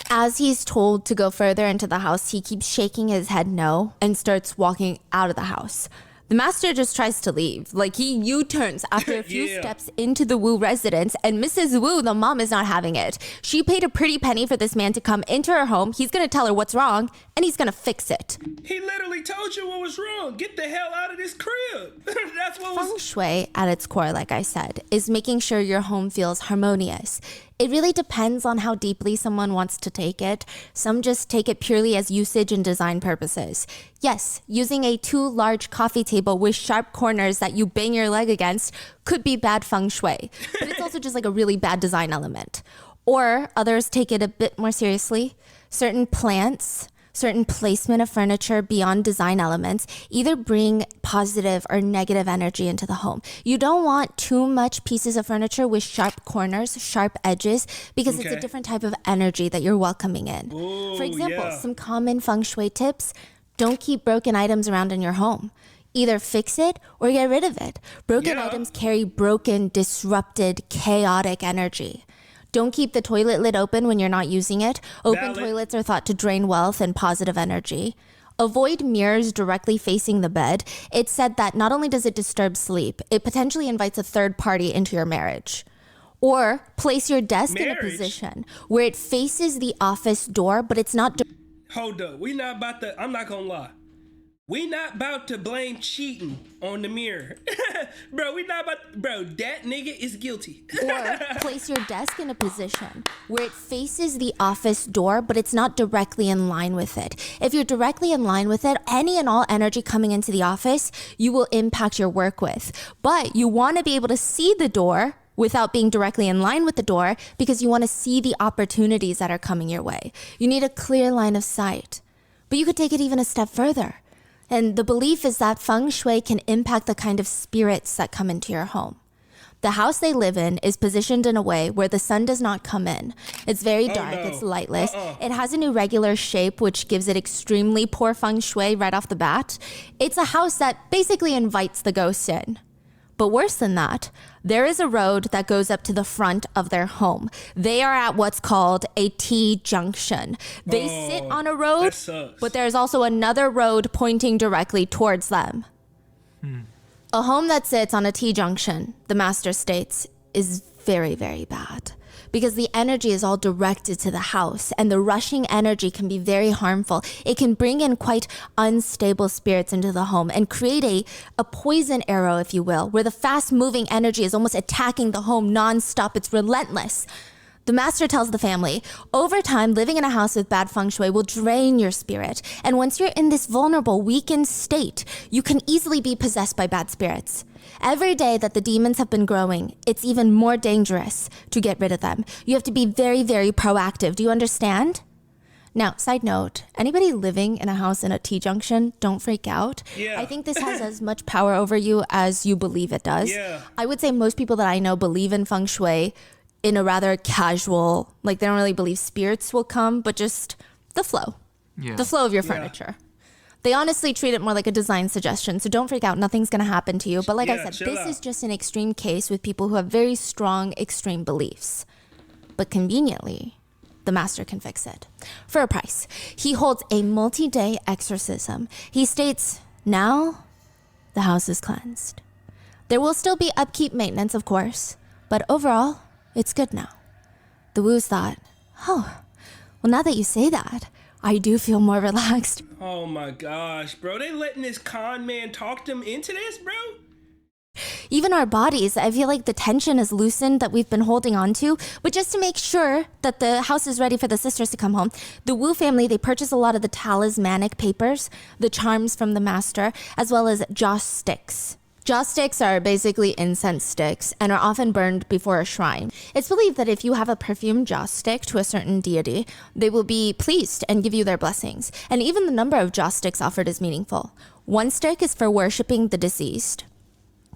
As he's told to go further into the house, he keeps shaking his head no and starts walking out of the house. The master just tries to leave. Like, he U-turns after a few Yeah. steps into the Wu residence, and Mrs. Wu, the mom, is not having it. She paid a pretty penny for this man to come into her home. He's gonna tell her what's wrong, and he's gonna fix it. He literally told you what was wrong. Get the hell out of this crib. That's what Feng was... Shui, at its core, like I said, is making sure your home feels harmonious. It really depends on how deeply someone wants to take it. Some just take it purely as usage and design purposes. Yes, using a too large coffee table with sharp corners that you bang your leg against could be bad feng shui, but it's also just like a really bad design element. Or others take it a bit more seriously. Certain plants, certain placement of furniture beyond design elements either bring positive or negative energy into the home. You don't want too much pieces of furniture with sharp corners, sharp edges, because it's a Okay. different type of energy that you're welcoming in. For example, yeah. some common feng shui tips: don't keep broken items around in your home. Either fix it or get rid of it. Broken Yeah. items carry broken, disrupted, chaotic energy. Don't keep the toilet lid open when you're not using it. Open Valid. toilets are thought to drain wealth and positive energy. Avoid mirrors directly facing the bed. It's said that not only does it disturb sleep, it potentially invites a third party into your marriage. Or place your desk in a Marriage? position where it faces the office door, but it's not Hold up. We not about to... I'm not gonna lie. We not about to blame cheating on the mirror. Bro, we not about... Bro, that nigga is guilty. Or place your desk in a position where it faces the office door, but it's not directly in line with it. If you're directly in line with it, any and all energy coming into the office, you will impact your work with. But you want to be able to see the door without being directly in line with the door, because you want to see the opportunities that are coming your way. You need a clear line of sight. But you could take it even a step further. And the belief is that feng shui can impact the kind of spirits that come into your home. The house they live in is positioned in a way where the sun does not come in. It's very dark, it's lightless. It has an irregular shape, which gives it extremely poor feng shui right off the bat. It's a house that basically invites the ghosts in. But worse than that, there is a road that goes up to the front of their home. They are at what's called a T-junction. They sit on a road, but there's also another road pointing directly towards them. A home that sits on a T-junction, the master states, is very, very bad. Because the energy is all directed to the house, and the rushing energy can be very harmful. It can bring in quite unstable spirits into the home and create a poison arrow, if you will, where the fast-moving energy is almost attacking the home non-stop. It's relentless. The master tells the family, over time, living in a house with bad feng shui will drain your spirit. And once you're in this vulnerable, weakened state, you can easily be possessed by bad spirits. Every day that the demons have been growing, it's even more dangerous to get rid of them. You have to be very, very proactive. Do you understand? Now, side note, anybody living in a house in a T-junction, don't freak out. Yeah. I think this has as much power over you as you believe it does. Yeah. I would say most people that I know believe in feng shui in a rather casual, like they don't really believe spirits will come, but just the flow. Yeah. The flow of your furniture. They honestly treat it more like a design suggestion, so don't freak out. Nothing's going to happen to you. But like I said, this is just an extreme case with people who have very strong extreme beliefs. But conveniently, the master can fix it. For a price. He holds a multi-day exorcism. He states, now the house is cleansed. There will still be upkeep maintenance, of course, but overall, it's good now. The Woos thought, oh, well, now that you say that, I do feel more relaxed. Oh my gosh, bro. They letting this con man talk them into this, bro? Even our bodies, I feel like the tension is loosened that we've been holding on to. But just to make sure that the house is ready for the sisters to come home, the Wu family, they purchase a lot of the talismanic papers, the charms from the master, as well as joss sticks. Joss sticks are basically incense sticks and are often burned before a shrine. It's believed that if you have a perfumed joss stick to a certain deity, they will be pleased and give you their blessings. And even the number of joss sticks offered is meaningful. 1 stick is for worshipping the deceased.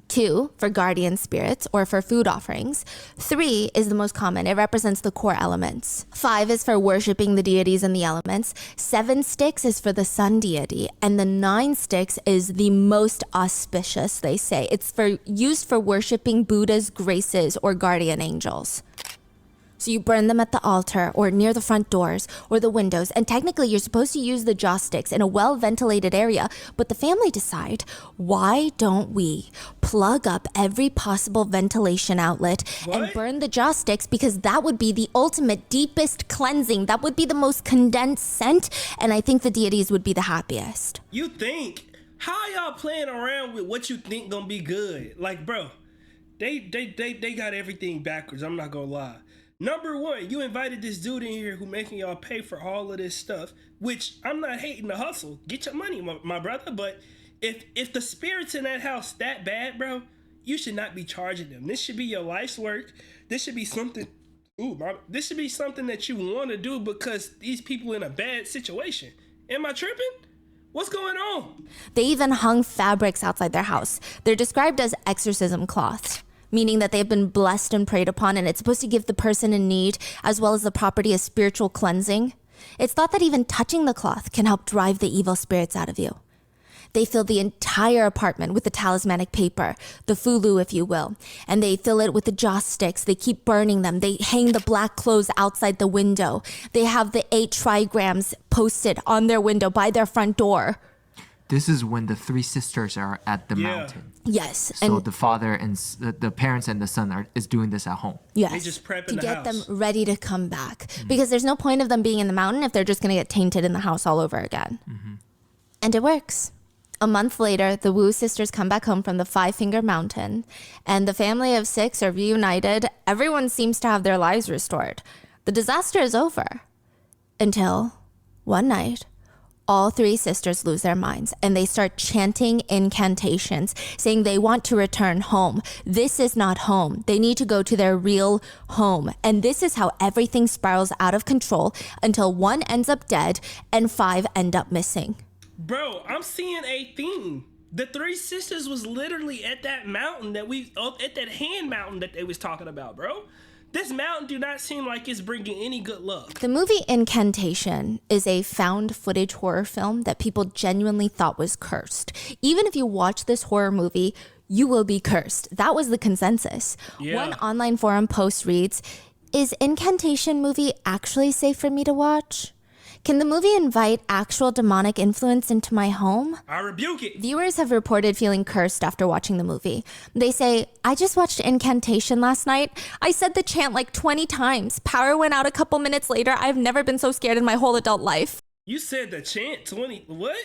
2 for guardian spirits or for food offerings. 3 is the most common. It represents the core elements. 5 is for worshipping the deities and the elements. 7 sticks is for the sun deity. And the 9 sticks is the most auspicious, they say. It's used for worshipping Buddha's graces or guardian angels. So you burn them at the altar or near the front doors or the windows. And technically, you're supposed to use the joss sticks in a well-ventilated area. But the family decide, why don't we plug up every possible ventilation outlet and burn the joss sticks? Because that would be the ultimate, deepest cleansing. That would be the most condensed scent. And I think the deities would be the happiest. You think? How y'all playing around with what you think gonna be good? Like, bro, they got everything backwards. I'm not gonna lie. Number 1, you invited this dude in here who making y'all pay for all of this stuff, which I'm not hating the hustle. Get your money, my brother. But if the spirits in that house that bad, bro, you should not be charging them. This should be your life's work. This should be something. This should be something that you want to do because these people in a bad situation. Am I tripping? What's going on? They even hung fabrics outside their house. They're described as exorcism cloths, meaning that they've been blessed and prayed upon, and it's supposed to give the person in need, as well as the property, a spiritual cleansing. It's thought that even touching the cloth can help drive the evil spirits out of you. They fill the entire apartment with the talismanic paper, the fulu, if you will, and they fill it with the joss sticks. They keep burning them. They hang the black clothes outside the window. They have the 8 trigrams posted on their window by their front door. This is when the 3 sisters are at the mountain. Yes. So the father and the parents and the son is doing this at home. Yes. They just prepping to the get house. them ready to come back. Because there's no point of them being in the mountain if they're just going to get tainted in the house all over again. And it works. A month later, the Wu sisters come back home from the 5-Finger Mountain, and the family of 6 are reunited. Everyone seems to have their lives restored. The disaster is over. Until one night, all 3 sisters lose their minds and they start chanting incantations, saying they want to return home. This is not home. They need to go to their real home. And this is how everything spirals out of control until 1 ends up dead and 5 end up missing. Bro, I'm seeing a theme. The three sisters was literally at that mountain at that hand mountain that they was talking about, bro. This mountain do not seem like it's bringing any good luck. The movie Incantation is a found footage horror film that people genuinely thought was cursed. Even if you watch this horror movie, you will be cursed. That was the consensus. Yeah. One online forum post reads, "Is Incantation movie actually safe for me to watch? Can the movie invite actual demonic influence into my home?" I rebuke it. Viewers have reported feeling cursed after watching the movie. They say, "I just watched Incantation last night. I said the chant like 20 times. Power went out a couple minutes later. I've never been so scared in my whole adult life." You said the chant 20. What?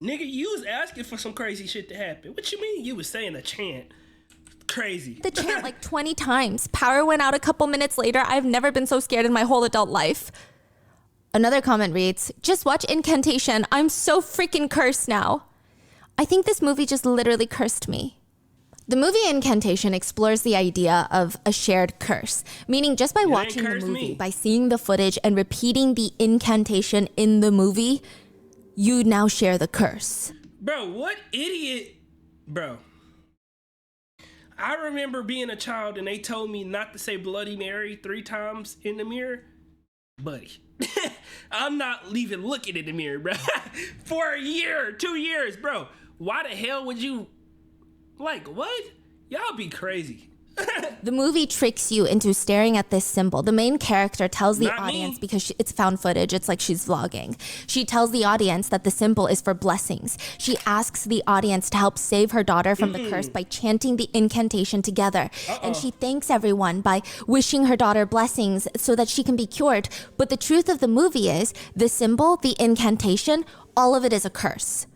Nigga, you was asking for some crazy shit to happen. What you mean you was saying the chant? Crazy. The chant like 20 times. Power went out a couple minutes later. I've never been so scared in my whole adult life. Another comment reads, "Just watch Incantation. I'm so freaking cursed now." I think this movie just literally cursed me. The movie Incantation explores the idea of a shared curse, meaning just by watching the movie, by seeing the footage and repeating the incantation in the movie, you now share the curse. Bro, what idiot. Bro. I remember being a child and they told me not to say Bloody Mary 3 times in the mirror. Buddy. I'm not even looking in the mirror, bro. For a year, 2 years, bro. Why the hell would you... Like, what? Y'all be crazy. The movie tricks you into staring at this symbol. The main character tells the audience, because it's found footage, it's like she's vlogging. She tells the audience that the symbol is for blessings. She asks the audience to help save her daughter from the curse by chanting the incantation together. And she thanks everyone by wishing her daughter blessings so that she can be cured. But the truth of the movie is, the symbol, the incantation, all of it is a curse.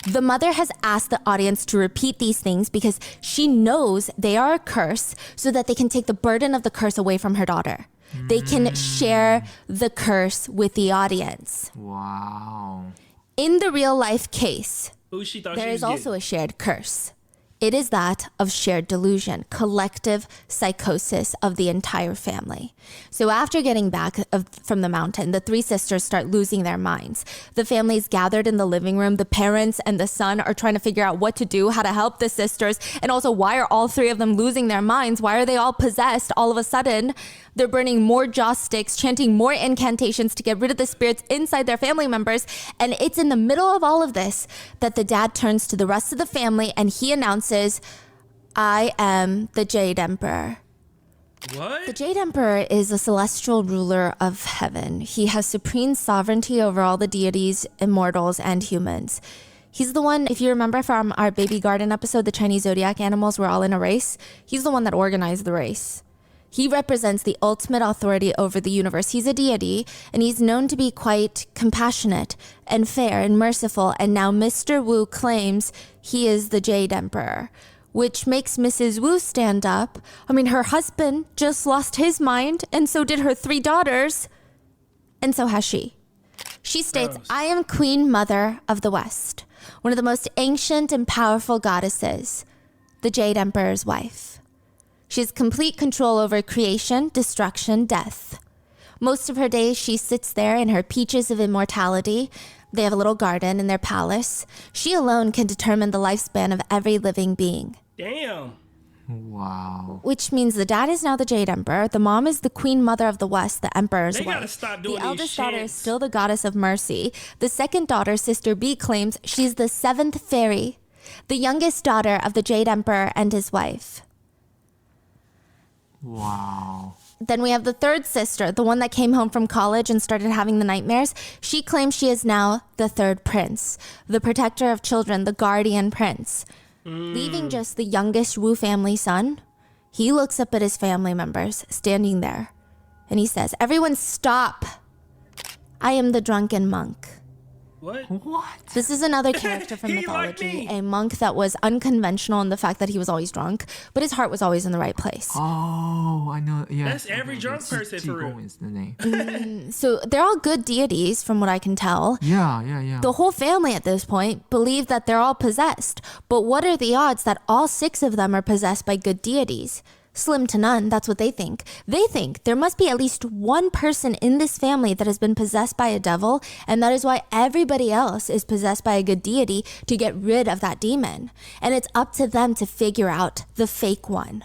The mother has asked the audience to repeat these things because she knows they are a curse so that they can take the burden of the curse away from her daughter. They can share the curse with the audience. Wow. In the real life case, there is also a shared curse. It is that of shared delusion, collective psychosis of the entire family. So after getting back from the mountain, the 3 sisters start losing their minds. The family's gathered in the living room. The parents and the son are trying to figure out what to do, how to help the sisters, and also why are all 3 of them losing their minds? Why are they all possessed all of a sudden? They're burning more joss sticks, chanting more incantations to get rid of the spirits inside their family members. And it's in the middle of all of this that the dad turns to the rest of the family and he announces, "I am the Jade Emperor." What? The Jade Emperor is a celestial ruler of heaven. He has supreme sovereignty over all the deities, immortals, and humans. He's the one, if you remember from our Baby Garden episode, the Chinese zodiac animals were all in a race. He's the one that organized the race. He represents the ultimate authority over the universe. He's a deity, and he's known to be quite compassionate and fair and merciful. And now Mr. Wu claims he is the Jade Emperor, which makes Mrs. Wu stand up. I mean, her husband just lost his mind, and so did her 3 daughters, and so has she. She states, "I am Queen Mother of the West, one of the most ancient and powerful goddesses, the Jade Emperor's wife. She has complete control over creation, destruction, death. Most of her days, she sits there in her peaches of immortality. They have a little garden in their palace. She alone can determine the lifespan of every living being." Damn. Wow. Which means the dad is now the Jade Emperor. The mom is the Queen Mother of the West, the Emperor's They wife. gotta stop doing the these eldest daughter is chants. still the goddess of mercy. The second daughter, Sister B, claims she's the 7th fairy, the youngest daughter of the Jade Emperor and his wife. Wow. Then we have the third sister, the one that came home from college and started having the nightmares. She claims she is now the 3rd prince, the protector of children, the guardian prince. Leaving just the youngest Wu family son, he looks up at his family members standing there and he says, "Everyone stop. I am the drunken monk." What? This is another character from He like mythology, me. a monk that was unconventional in the fact that he was always drunk, but his heart was always in the right place. Oh, I know. Yeah. That's every drunk person for real. Is the name. So they're all good deities from what I can tell. Yeah. The whole family at this point believe that they're all possessed. But what are the odds that all 6 of them are possessed by good deities? Slim to none, that's what they think. They think there must be at least one person in this family that has been possessed by a devil, and that is why everybody else is possessed by a good deity to get rid of that demon. And it's up to them to figure out the fake one.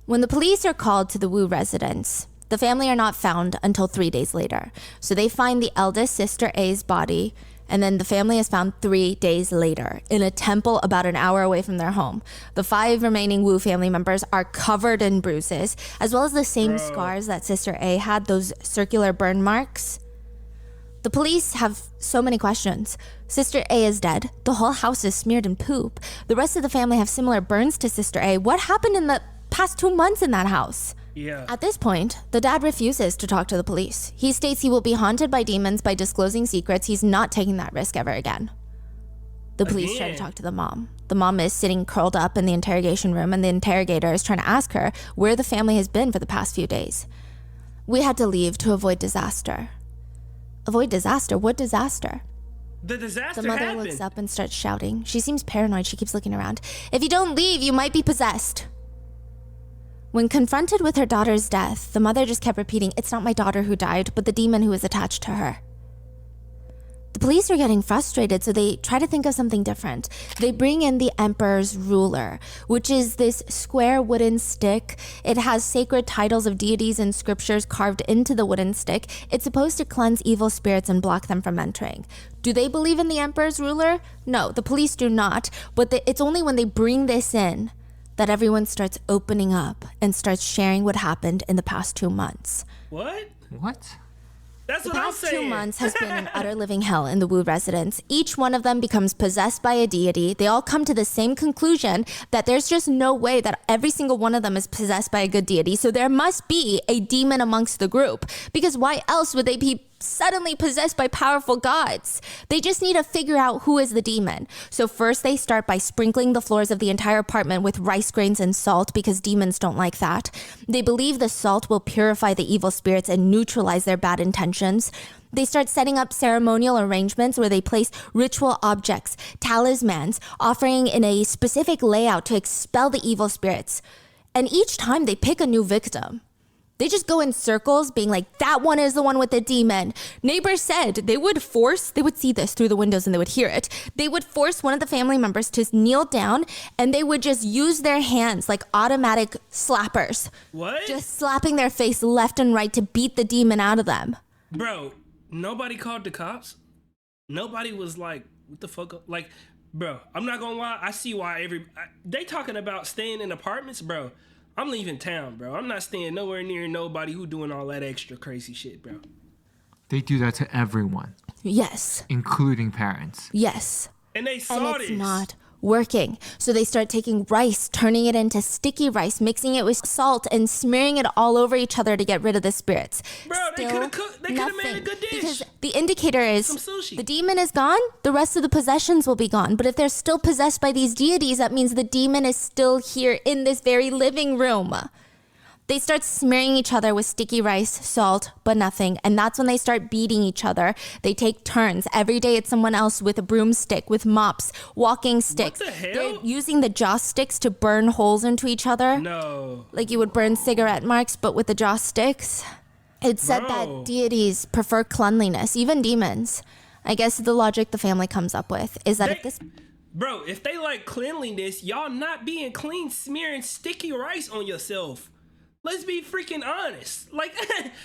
When the police are called to the Wu residence, the family are not found until 3 days later. So they find the eldest sister A's body, and then the family is found 3 days later in a temple about an hour away from their home. The 5 remaining Wu family members are covered in bruises, as well as the same scars that Sister A had, those circular burn marks. The police have so many questions. Sister A is dead. The whole house is smeared in poop. The rest of the family have similar burns to Sister A. What happened in the past 2 months in that house? Yeah. At this point, the dad refuses to talk to the police. He states he will be haunted by demons by disclosing secrets. He's not taking that risk ever again. The police try to talk to the mom. The mom is sitting curled up in the interrogation room, and the interrogator is trying to ask her where the family has been for the past few days. We had to leave to avoid disaster. Avoid disaster? What disaster? The disaster The mother happened. looks up and starts shouting. She seems paranoid. She keeps looking around. If you don't leave, you might be possessed. When confronted with her daughter's death, the mother just kept repeating, "It's not my daughter who died, but the demon who is attached to her." The police are getting frustrated, so they try to think of something different. They bring in the Emperor's Ruler, which is this square wooden stick. It has sacred titles of deities and scriptures carved into the wooden stick. It's supposed to cleanse evil spirits and block them from entering. Do they believe in the Emperor's Ruler? No, the police do not, but it's only when they bring this in that everyone starts opening up and starts sharing what happened in the past 2 months. What? What? That's The what I'm past saying. 2 months has been an utter living hell in the Wu residence. Each one of them becomes possessed by a deity. They all come to the same conclusion that there's just no way that every single one of them is possessed by a good deity. So there must be a demon amongst the group, because why else would they be suddenly possessed by powerful gods? They just need to figure out who is the demon. So first they start by sprinkling the floors of the entire apartment with rice grains and salt, because demons don't like that. They believe the salt will purify the evil spirits and neutralize their bad intentions. They start setting up ceremonial arrangements where they place ritual objects, talismans, offering in a specific layout to expel the evil spirits. And each time they pick a new victim. They just go in circles being like, that one is the one with the demon. Neighbors said they would see this through the windows and they would hear it. They would force one of the family members to kneel down, and they would just use their hands like automatic slappers. What? Just slapping their face left and right to beat the demon out of them. Bro, nobody called the cops. Nobody was like, what the fuck? Like, bro, I'm not gonna lie. I see why they talking about staying in apartments, bro. I'm leaving town, bro. I'm not staying nowhere near nobody who doing all that extra crazy shit, bro. They do that to everyone, Yes. including parents. Yes. And they saw And it's this. not working. So they start taking rice, turning it into sticky rice, mixing it with salt, and smearing it all over each other to get rid of the spirits. Bro, they Still coulda cooked- they coulda made a nothing. good dish. Because the indicator is Some sushi. the demon is gone, the rest of the possessions will be gone. But if they're still possessed by these deities, that means the demon is still here in this very living room. They start smearing each other with sticky rice, salt, but nothing. And that's when they start beating each other. They take turns. Every day it's someone else with a broomstick, with mops, walking sticks. the hell? They're using the joss sticks to burn holes into each other. No. Like you would burn cigarette marks, but with the joss sticks. It's said Bro. that deities prefer cleanliness, even demons. I guess the logic the family comes up with is that if this... Bro, if they like cleanliness, y'all not being clean, smearing sticky rice on yourself. Let's be freaking honest. Like,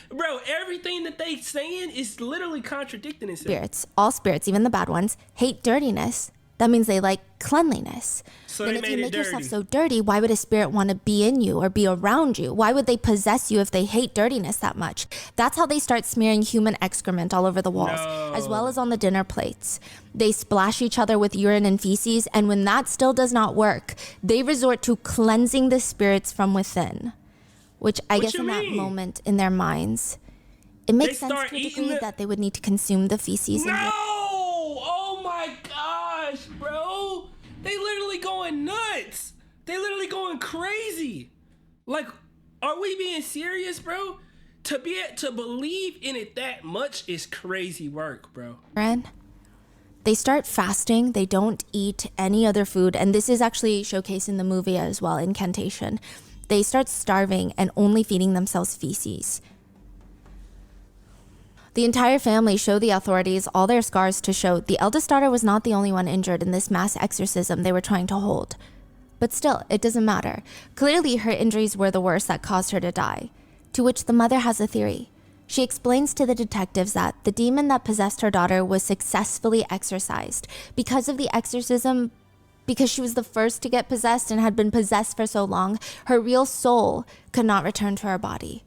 bro, everything that they saying is literally contradicting itself. Spirits, all spirits, even the bad ones, hate dirtiness. That means they like cleanliness. So then they if made you it make yourself dirty. so dirty, why would a spirit want to be in you or be around you? Why would they possess you if they hate dirtiness that much? That's how they start smearing human excrement all over the walls, as well as on the dinner plates. They splash each other with urine and feces, and when that still does not work, they resort to cleansing the spirits from within. Which I guess you in that mean? moment in their minds, it makes They sense start to a eating degree the- that they would need to consume the feces. No! And Oh my gosh, bro. They literally going nuts. They literally going crazy. Like, are we being serious, bro? To believe in it that much is crazy work, bro. urine. They start fasting. They don't eat any other food. And this is actually showcased in the movie as well, Incantation. they start starving and only feeding themselves feces. The entire family showed the authorities all their scars to show the eldest daughter was not the only one injured in this mass exorcism they were trying to hold. But still, it doesn't matter. Clearly, her injuries were the worst that caused her to die. To which the mother has a theory. She explains to the detectives that the demon that possessed her daughter was successfully exorcised because of the exorcism. Because she was the first to get possessed and had been possessed for so long, her real soul could not return to her body.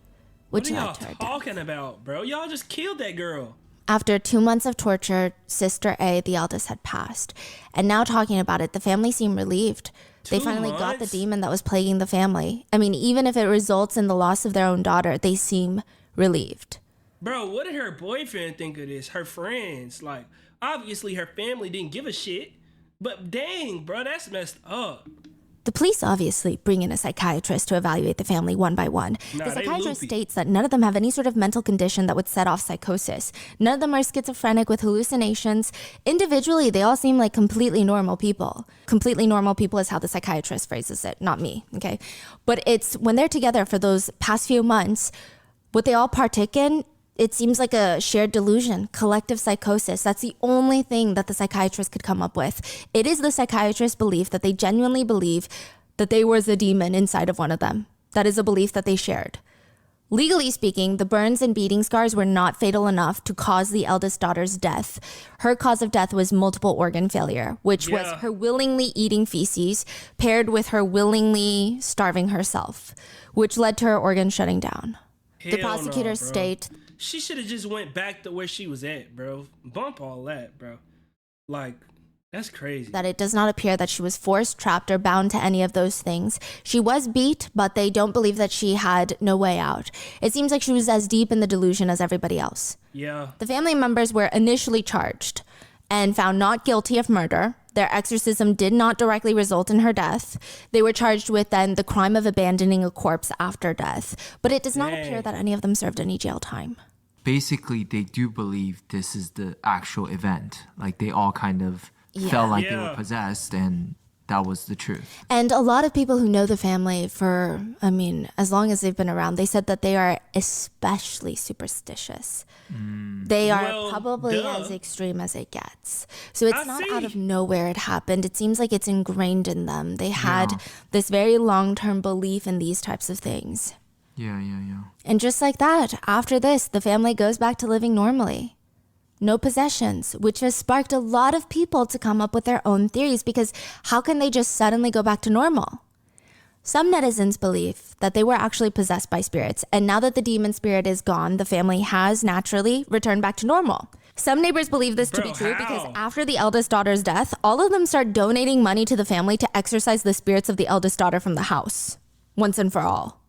Which what are led y'all to her talking death. about, bro? Y'all just killed that girl. After 2 months of torture, Sister A, the eldest, had passed. And now talking about it, the family seemed relieved. They 2 finally got the months? demon that was plaguing the family. I mean, even if it results in the loss of their own daughter, they seem relieved. Bro, what did her boyfriend think of this? Her friends? Like, obviously her family didn't give a shit. But dang, bro, that's messed up. The police obviously bring in a psychiatrist to evaluate the family one by one. Nah, The they psychiatrist loopy. states that none of them have any sort of mental condition that would set off psychosis. None of them are schizophrenic with hallucinations. Individually, they all seem like completely normal people. Completely normal people is how the psychiatrist phrases it, not me, okay? But it's when they're together for those past few months, what they all partake in, it seems like a shared delusion, collective psychosis. That's the only thing that the psychiatrist could come up with. It is the psychiatrist's belief that they genuinely believe that there was a demon inside of one of them. That is a belief that they shared. Legally speaking, the burns and beating scars were not fatal enough to cause the eldest daughter's death. Her cause of death was multiple organ failure, which was her willingly eating feces paired with her willingly starving herself, which led to her organs shutting down. The Hell prosecutors no, bro. state She should have just went back to where she was at, bro. Bump all that, bro. Like, that's crazy. that it does not appear that she was forced, trapped, or bound to any of those things. She was beat, but they don't believe that she had no way out. It seems like she was as deep in the delusion as everybody else. Yeah. The family members were initially charged and found not guilty of murder. Their exorcism did not directly result in her death. They were charged with then the crime of abandoning a corpse after death, but it does not appear that any of them served any jail time. Basically, they do believe this is the actual event. Like, they all kind of felt like they were possessed, and that was the truth. And a lot of people who know the family for, I mean, as long as they've been around, they said that they are especially superstitious. They are probably as extreme as it gets. So it's not out of nowhere it happened. It seems like it's ingrained in them. They had this very long-term belief in these types of things. Yeah. And just like that, after this, the family goes back to living normally. No possessions, which has sparked a lot of people to come up with their own theories, because how can they just suddenly go back to normal? Some netizens believe that they were actually possessed by spirits, and now that the demon spirit is gone, the family has naturally returned back to normal. Some neighbors believe this to be true because after the eldest daughter's death, all of them start donating money to the family to exorcise the spirits of the eldest daughter from the house, once and for all.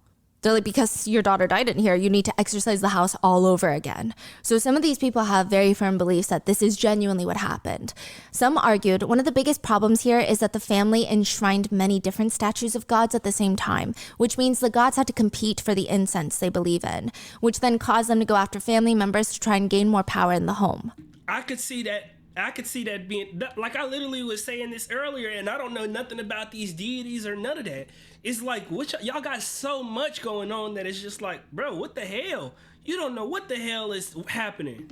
They're like, because your daughter died in here, you need to exorcise the house all over again. So some of these people have very firm beliefs that this is genuinely what happened. Some argued one of the biggest problems here is that the family enshrined many different statues of gods at the same time, which means the gods had to compete for the incense they believe in, which then caused them to go after family members to try and gain more power in the home. I could see that being, like I literally was saying this earlier, and I don't know nothing about these deities or none of that. It's like, y'all got so much going on that it's just like, bro, what the hell? You don't know what the hell is happening.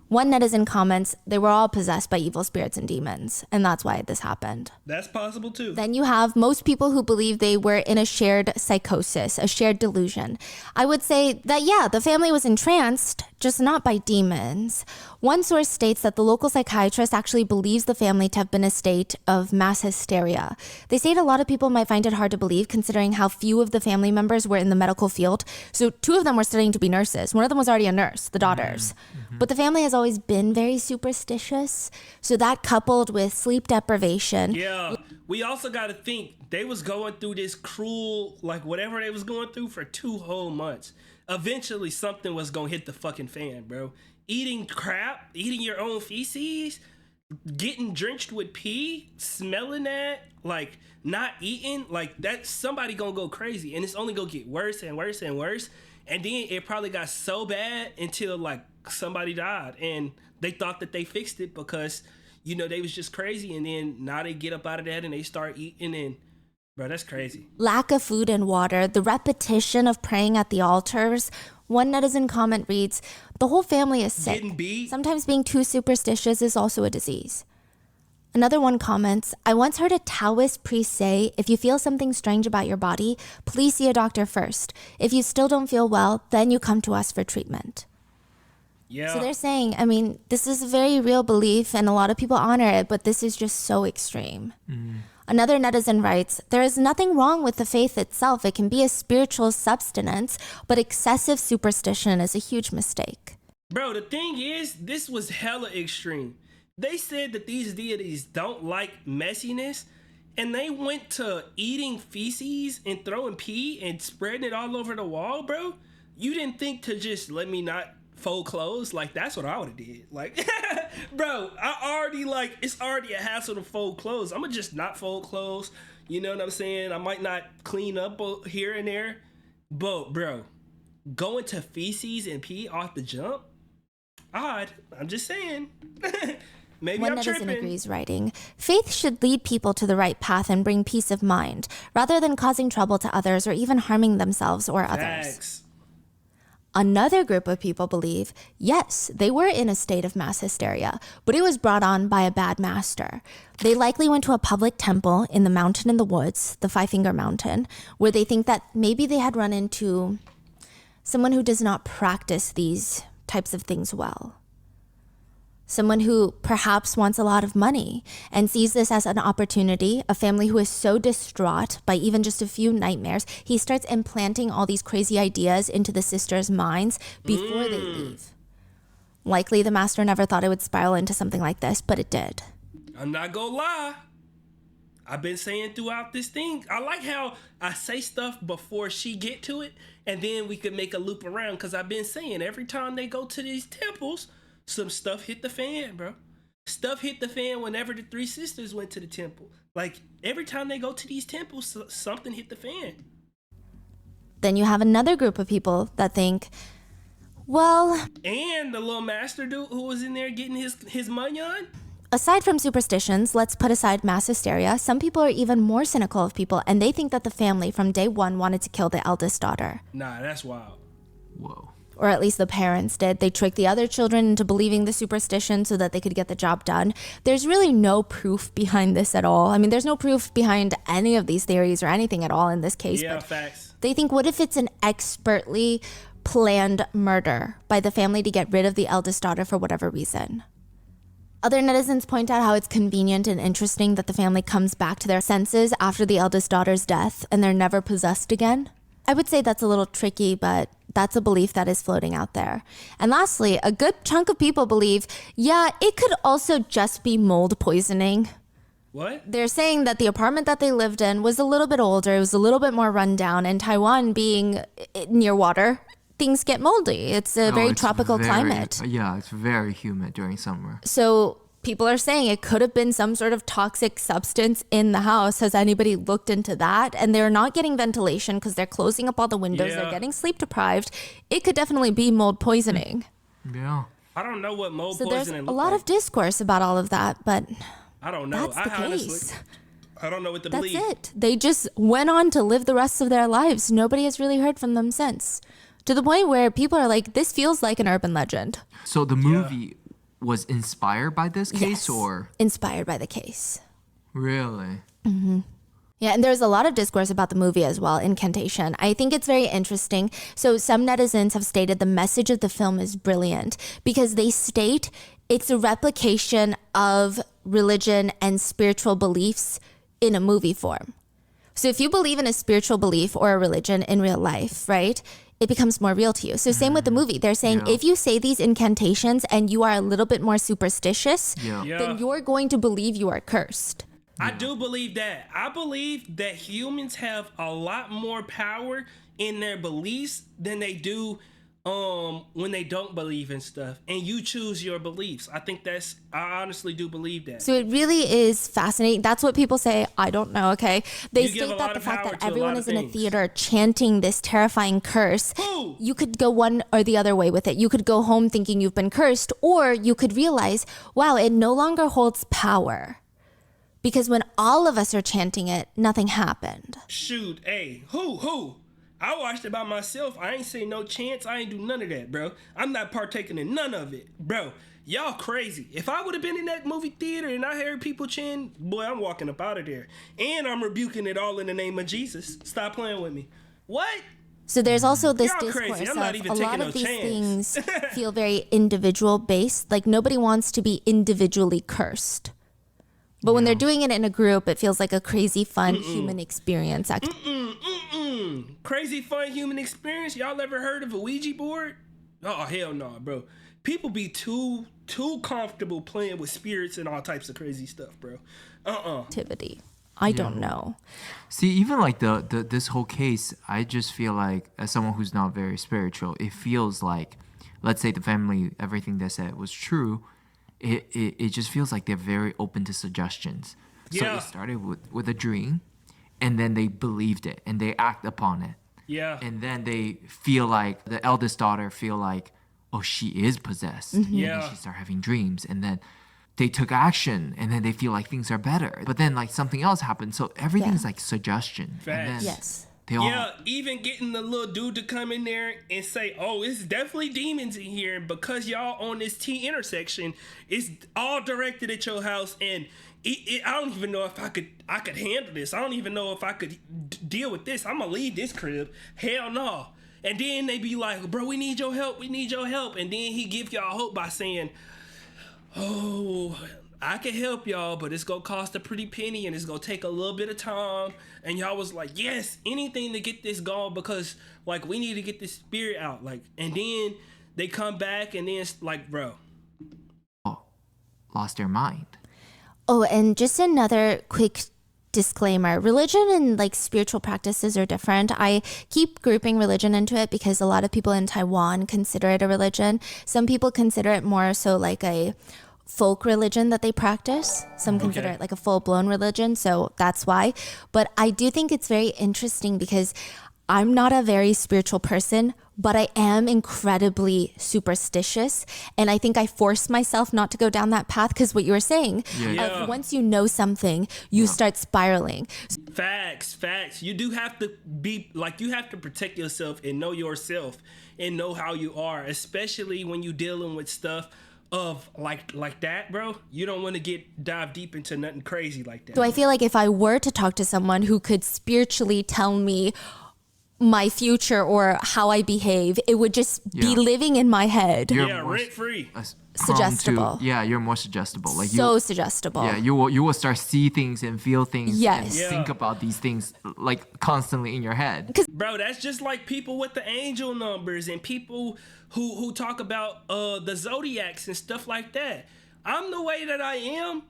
One netizen comments, they were all possessed by evil spirits and demons, and that's why this happened. That's possible too. Then you have most people who believe they were in a shared psychosis, a shared delusion. I would say that, yeah, the family was entranced, just not by demons. One source states that the local psychiatrist actually believes the family to have been a state of mass hysteria. They state a lot of people might find it hard to believe considering how few of the family members were in the medical field. So 2 of them were studying to be nurses. One of them was already a nurse, the daughters. But the family has always been very superstitious. So that coupled with sleep deprivation. Yeah, we also got to think they was going through this cruel, like whatever they was going through for 2 whole months. Eventually something was going to hit the fucking fan, bro. Eating crap, eating your own feces, getting drenched with pee, smelling that, like not eating, like that, somebody gonna go crazy, and it's only gonna get worse and worse and worse. And then it probably got so bad until like somebody died, and they thought that they fixed it because, you know, they was just crazy. And then now they get up out of that and they start eating, and Bro, that's crazy. Lack of food and water, the repetition of praying at the altars. One netizen comment reads, the whole family is sick. Getting beat. Sometimes being too superstitious is also a disease. Another one comments, I once heard a Taoist priest say, if you feel something strange about your body, please see a doctor first. If you still don't feel well, then you come to us for treatment. Yeah. So they're saying, I mean, this is a very real belief and a lot of people honor it, but this is just so extreme. Another netizen writes, there is nothing wrong with the faith itself. It can be a spiritual substance, but excessive superstition is a huge mistake. Bro, the thing is, this was hella extreme. They said that these deities don't like messiness, and they went to eating feces and throwing pee and spreading it all over the wall, bro. You didn't think to just let me not fold clothes? Like, that's what I would have did. Like, bro, it's already a hassle to fold clothes. I'm gonna just not fold clothes. You know what I'm saying? I might not clean up here and there. But, bro, going to feces and pee off the jump? Odd. I'm just saying. Maybe One I'm netizen tripping. agrees, writing, faith should lead people to the right path and bring peace of mind, rather than causing trouble to others or even harming themselves or others. Facts. Another group of people believe, yes, they were in a state of mass hysteria, but it was brought on by a bad master. They likely went to a public temple in the mountain in the woods, the Five Finger Mountain, where they think that maybe they had run into someone who does not practice these types of things well. Someone who perhaps wants a lot of money and sees this as an opportunity, a family who is so distraught by even just a few nightmares, he starts implanting all these crazy ideas into the sisters' minds before they leave. Likely the master never thought it would spiral into something like this, but it did. I'm not gonna lie. I've been saying throughout this thing, I like how I say stuff before she get to it, and then we could make a loop around, because I've been saying every time they go to these temples, some stuff hit the fan, bro. Stuff hit the fan whenever the three sisters went to the temple. Like, every time they go to these temples, something hit the fan. Then you have another group of people that think, well... And the little master dude who was in there getting his money on? Aside from superstitions, let's put aside mass hysteria, some people are even more cynical of people, and they think that the family from day one wanted to kill the eldest daughter. Nah, that's wild. Whoa. Or at least the parents did. They tricked the other children into believing the superstition so that they could get the job done. There's really no proof behind this at all. I mean, there's no proof behind any of these theories or anything at all in this case. Yeah, but facts. they think, what if it's an expertly planned murder by the family to get rid of the eldest daughter for whatever reason? Other netizens point out how it's convenient and interesting that the family comes back to their senses after the eldest daughter's death and they're never possessed again. I would say that's a little tricky, but that's a belief that is floating out there. And lastly, a good chunk of people believe, yeah, it could also just be mold poisoning. What? They're saying that the apartment that they lived in was a little bit older, it was a little bit more rundown, and Taiwan being near water, things get moldy. It's a very tropical climate. Yeah, it's very humid during summer. So people are saying it could have been some sort of toxic substance in the house. Has anybody looked into that? And they're not getting ventilation because they're closing up all the windows. Yeah. They're getting sleep deprived. It could definitely be mold poisoning. Yeah. I don't know what mold So there's poisoning a looks lot like. of discourse about all of that, but I don't know. that's the case. I don't know what to That's believe. it. They just went on to live the rest of their lives. Nobody has really heard from them since. To the point where people are like, this feels like an urban legend. So the movie was inspired by this case, Yes. or? Inspired by the case. Really? Yeah, and there's a lot of discourse about the movie as well, Incantation. I think it's very interesting. So some netizens have stated the message of the film is brilliant because they state it's a replication of religion and spiritual beliefs in a movie form. So if you believe in a spiritual belief or a religion in real life, right, it becomes more real to you. So same with the movie. They're saying if you say these incantations and you are a little bit more superstitious, then you're going to believe you are cursed. I do believe that. I believe that humans have a lot more power in their beliefs than they do when they don't believe in stuff. And you choose your beliefs. I honestly do believe that. So it really is fascinating. That's what people say. I don't know, okay? They You give a state lot that the of fact power that to a everyone lot is of in a things. theater chanting this terrifying curse, Who? you could go one or the other way with it. You could go home thinking you've been cursed, or you could realize, wow, it no longer holds power Because when all of us are chanting it, nothing happened. Shoot, hey, who? I watched it by myself. I ain't say no chants. I ain't do none of that, bro. I'm not partaking in none of it. Bro, y'all crazy. If I would have been in that movie theater and I heard people chanting, boy, I'm walking up out of there. And I'm rebuking it all in the name of Jesus. Stop playing with me. What? So there's also this Y'all discourse crazy. I'm of not even a lot taking of no these chance. things feel very individual based. Like nobody wants to be individually cursed. But when they're doing it in a group, it feels like a crazy, fun human experience. Crazy, fun human experience? Y'all ever heard of a Ouija board? Oh, hell no, bro. People be too comfortable playing with spirits and all types of crazy stuff, bro. Activity. I don't know. See, even like this whole case, I just feel like, as someone who's not very spiritual, it feels like, let's say the family, everything they said was true. It just feels like they're very open to suggestions. So it started with a dream, and then they believed it, and they act upon it. Yeah. And then they feel like, the eldest daughter feel like, oh, she is possessed. And then she started having dreams, and then they took action, and then they feel like things are better. But then like something else happened. So everything's like suggestion. Facts. And then Yes. Even getting the little dude to come in there and say, oh, it's definitely demons in here, and because y'all on this T intersection, it's all directed at your house, and I don't even know if I could handle this. I don't even know if I could deal with this. I'm gonna leave this crib. Hell no. And then they be like, bro, we need your help. And then he give y'all hope by saying, oh, I can help y'all, but it's gonna cost a pretty penny and it's gonna take a little bit of time. And y'all was like, yes, anything to get this going, because like we need to get this spirit out. Like, and then they come back and then it's like, bro, lost their mind. Oh, and just another quick disclaimer. Religion and like spiritual practices are different. I keep grouping religion into it because a lot of people in Taiwan consider it a religion. Some people consider it more so like a folk religion that they practice. Some consider it like a full-blown religion, so that's why. But I do think it's very interesting because I'm not a very spiritual person, but I am incredibly superstitious. And I think I force myself not to go down that path because what you were saying, of once you know something, you start spiraling. Facts. You do have to be like, you have to protect yourself and know yourself and know how you are, especially when you're dealing with stuff of like that, bro. You don't want to dive deep into nothing crazy like that. So I feel like if I were to talk to someone who could spiritually tell me my future or how I behave, it would just be living in my head. You're rent free. Suggestible. You're more suggestible. Like so suggestible. Yeah, you will start see things and feel things. Yes. And think about these things like constantly in your head. Bro, that's just like people with the angel numbers and people who talk about the zodiacs and stuff like that. I'm the way that I am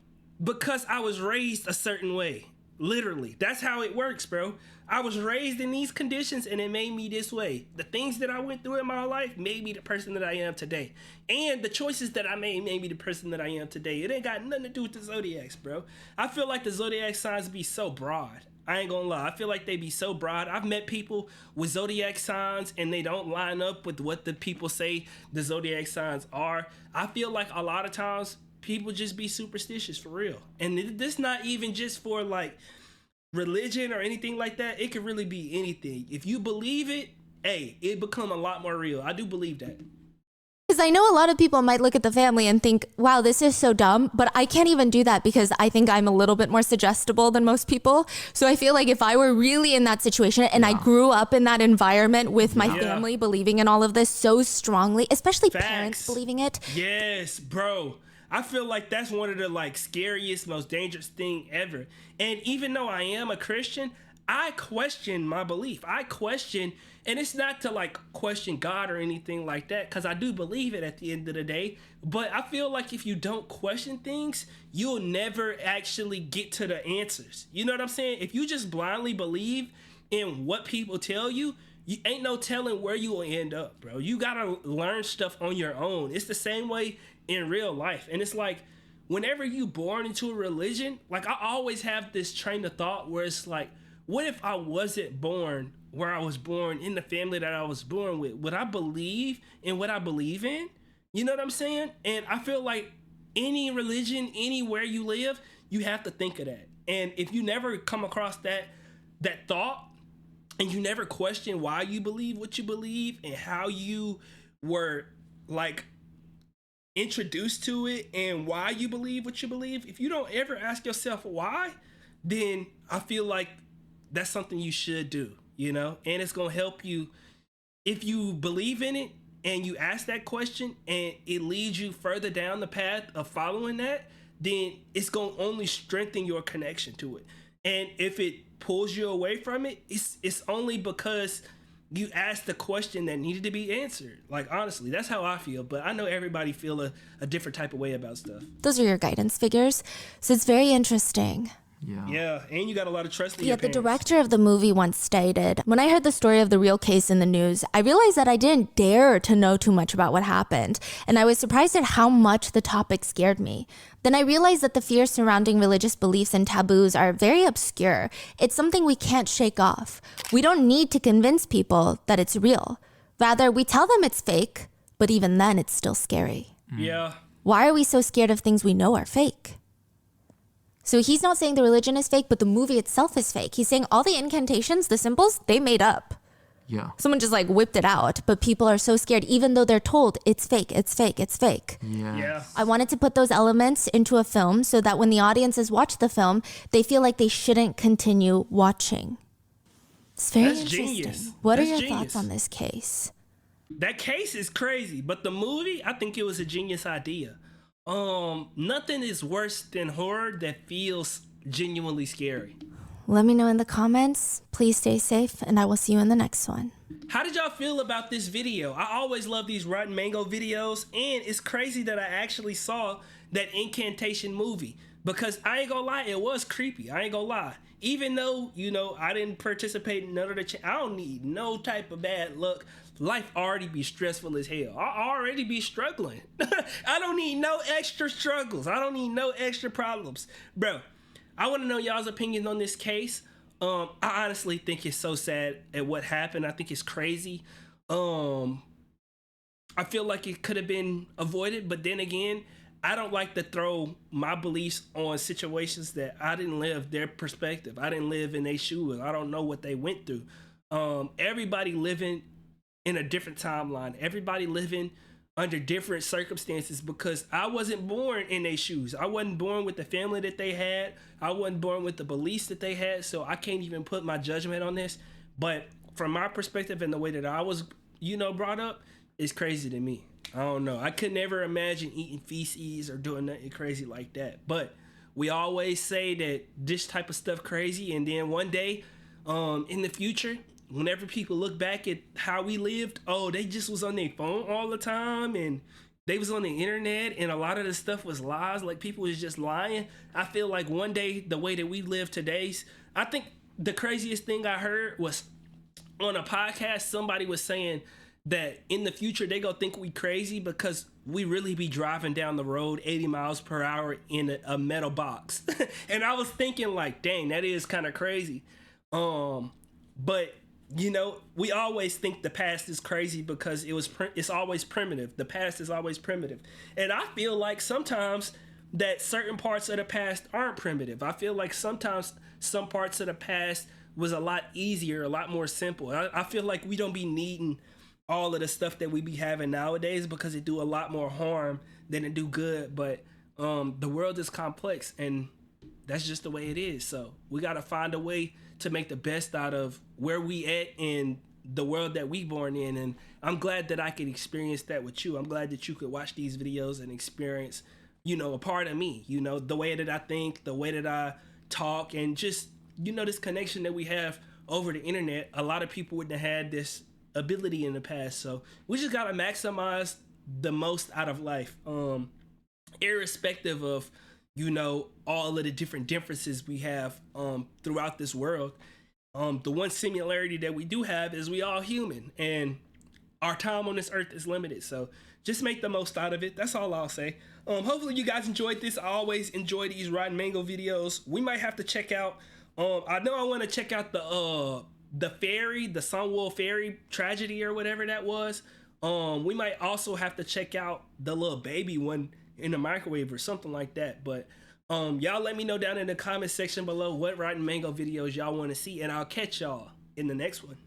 because I was raised a certain way. Literally. That's how it works, bro. I was raised in these conditions and it made me this way. The things that I went through in my life made me the person that I am today. And the choices that I made me the person that I am today. It ain't got nothing to do with the zodiacs, bro. I feel like the zodiac signs be so broad. I ain't gonna lie. I feel like they be so broad. I've met people with zodiac signs and they don't line up with what the people say the zodiac signs are. I feel like a lot of times people just be superstitious for real. And this not even just for like religion or anything like that. It could really be anything. If you believe it, hey, it become a lot more real. I do believe that. Because I know a lot of people might look at the family and think, wow, this is so dumb, but I can't even do that because I think I'm a little bit more suggestible than most people. So I feel like if I were really in that situation and I grew up in that environment with my family believing in all of this so strongly, especially parents believing it. Yes, bro. I feel like that's one of the like scariest, most dangerous thing ever. And even though I am a Christian, I question my belief. I question, and it's not to like question God or anything like that, because I do believe it at the end of the day. But I feel like if you don't question things, you'll never actually get to the answers. You know what I'm saying? If you just blindly believe in what people tell you, you ain't no telling where you will end up, bro. You gotta learn stuff on your own. It's the same way in real life. And it's like, whenever you born into a religion, like I always have this train of thought where it's like, what if I wasn't born where I was born, in the family that I was born with? Would I believe in what I believe in? You know what I'm saying? And I feel like any religion, anywhere you live, you have to think of that. And if you never come across that thought, and you never question why you believe what you believe and how you were like introduced to it and why you believe what you believe, if you don't ever ask yourself why, then I feel like that's something you should do, you know? And it's gonna help you if you believe in it and you ask that question and it leads you further down the path of following that, then it's gonna only strengthen your connection to it. And if it pulls you away from it, it's only because you asked the question that needed to be answered. Like, honestly, that's how I feel. But I know everybody feel a different type of way about stuff. Those are your guidance figures. So it's very interesting. Yeah, and you got a lot of trust in Yeah, your the parents. director of the movie once stated, when I heard the story of the real case in the news, I realized that I didn't dare to know too much about what happened, and I was surprised at how much the topic scared me. Then I realized that the fears surrounding religious beliefs and taboos are very obscure. It's something we can't shake off. We don't need to convince people that it's real. Rather, we tell them it's fake, but even then it's still scary. Yeah. Why are we so scared of things we know are fake? So he's not saying the religion is fake, but the movie itself is fake. He's saying all the incantations, the symbols, they made up. Yeah. Someone just like whipped it out, but people are so scared, even though they're told it's fake, it's fake, it's fake. Yeah. I wanted to put those elements into a film so that when the audiences watch the film, they feel like they shouldn't continue watching. It's very That's interesting. genius. What That's are your genius. thoughts on this case? That case is crazy, but the movie, I think it was a genius idea. Nothing is worse than horror that feels genuinely scary. Let me know in the comments. Please stay safe, and I will see you in the next one. How did y'all feel about this video? I always love these Rotten Mango videos, and it's crazy that I actually saw that Incantation movie, because I ain't gonna lie, it was creepy. I ain't gonna lie. Even though, you know, I didn't participate in none of the I don't need no type of bad luck. Life already be stressful as hell. I already be struggling. I don't need no extra struggles. I don't need no extra problems. Bro, I want to know y'all's opinion on this case. I honestly think it's so sad at what happened. I think it's crazy. I feel like it could have been avoided, but then again, I don't like to throw my beliefs on situations that I didn't live their perspective. I didn't live in their shoes. I don't know what they went through. Everybody living in a different timeline. Everybody living under different circumstances, because I wasn't born in their shoes. I wasn't born with the family that they had. I wasn't born with the beliefs that they had. So I can't even put my judgment on this. But from my perspective and the way that I was, you know, brought up, it's crazy to me. I don't know. I could never imagine eating feces or doing nothing crazy like that. But we always say that this type of stuff crazy, and then one day in the future, whenever people look back at how we lived, oh, they just was on their phone all the time, and they was on the internet, and a lot of the stuff was lies, like people was just lying. I feel like one day, the way that we live today, I think the craziest thing I heard was on a podcast, somebody was saying that in the future they gonna think we crazy because we really be driving down the road 80 miles per hour in a metal box. And I was thinking like, dang, that is kind of crazy. But you know, we always think the past is crazy because it's always primitive. The past is always primitive. And I feel like sometimes that certain parts of the past aren't primitive. I feel like sometimes some parts of the past was a lot easier, a lot more simple. I feel like we don't be needing all of the stuff that we be having nowadays because it do a lot more harm than it do good. But the world is complex, and that's just the way it is. So we got to find a way to make the best out of where we at in the world that we born in. And I'm glad that I could experience that with you. I'm glad that you could watch these videos and experience, you know, a part of me, you know, the way that I think, the way that I talk, and just, you know, this connection that we have over the internet. A lot of people wouldn't have had this ability in the past. So we just got to maximize the most out of life, irrespective of, you know, all of the different differences we have throughout this world. The one similarity that we do have is we all human, and our time on this earth is limited. So just make the most out of it. That's all I'll say. Hopefully you guys enjoyed this. I always enjoy these Rotten Mango videos. We might have to check out, I know I want to check out the fairy, the Sunwolf fairy tragedy or whatever that was. We might also have to check out the little baby one in the microwave or something like that. But Y'all let me know down in the comment section below what Rotten Mango videos y'all want to see, and I'll catch y'all in the next one.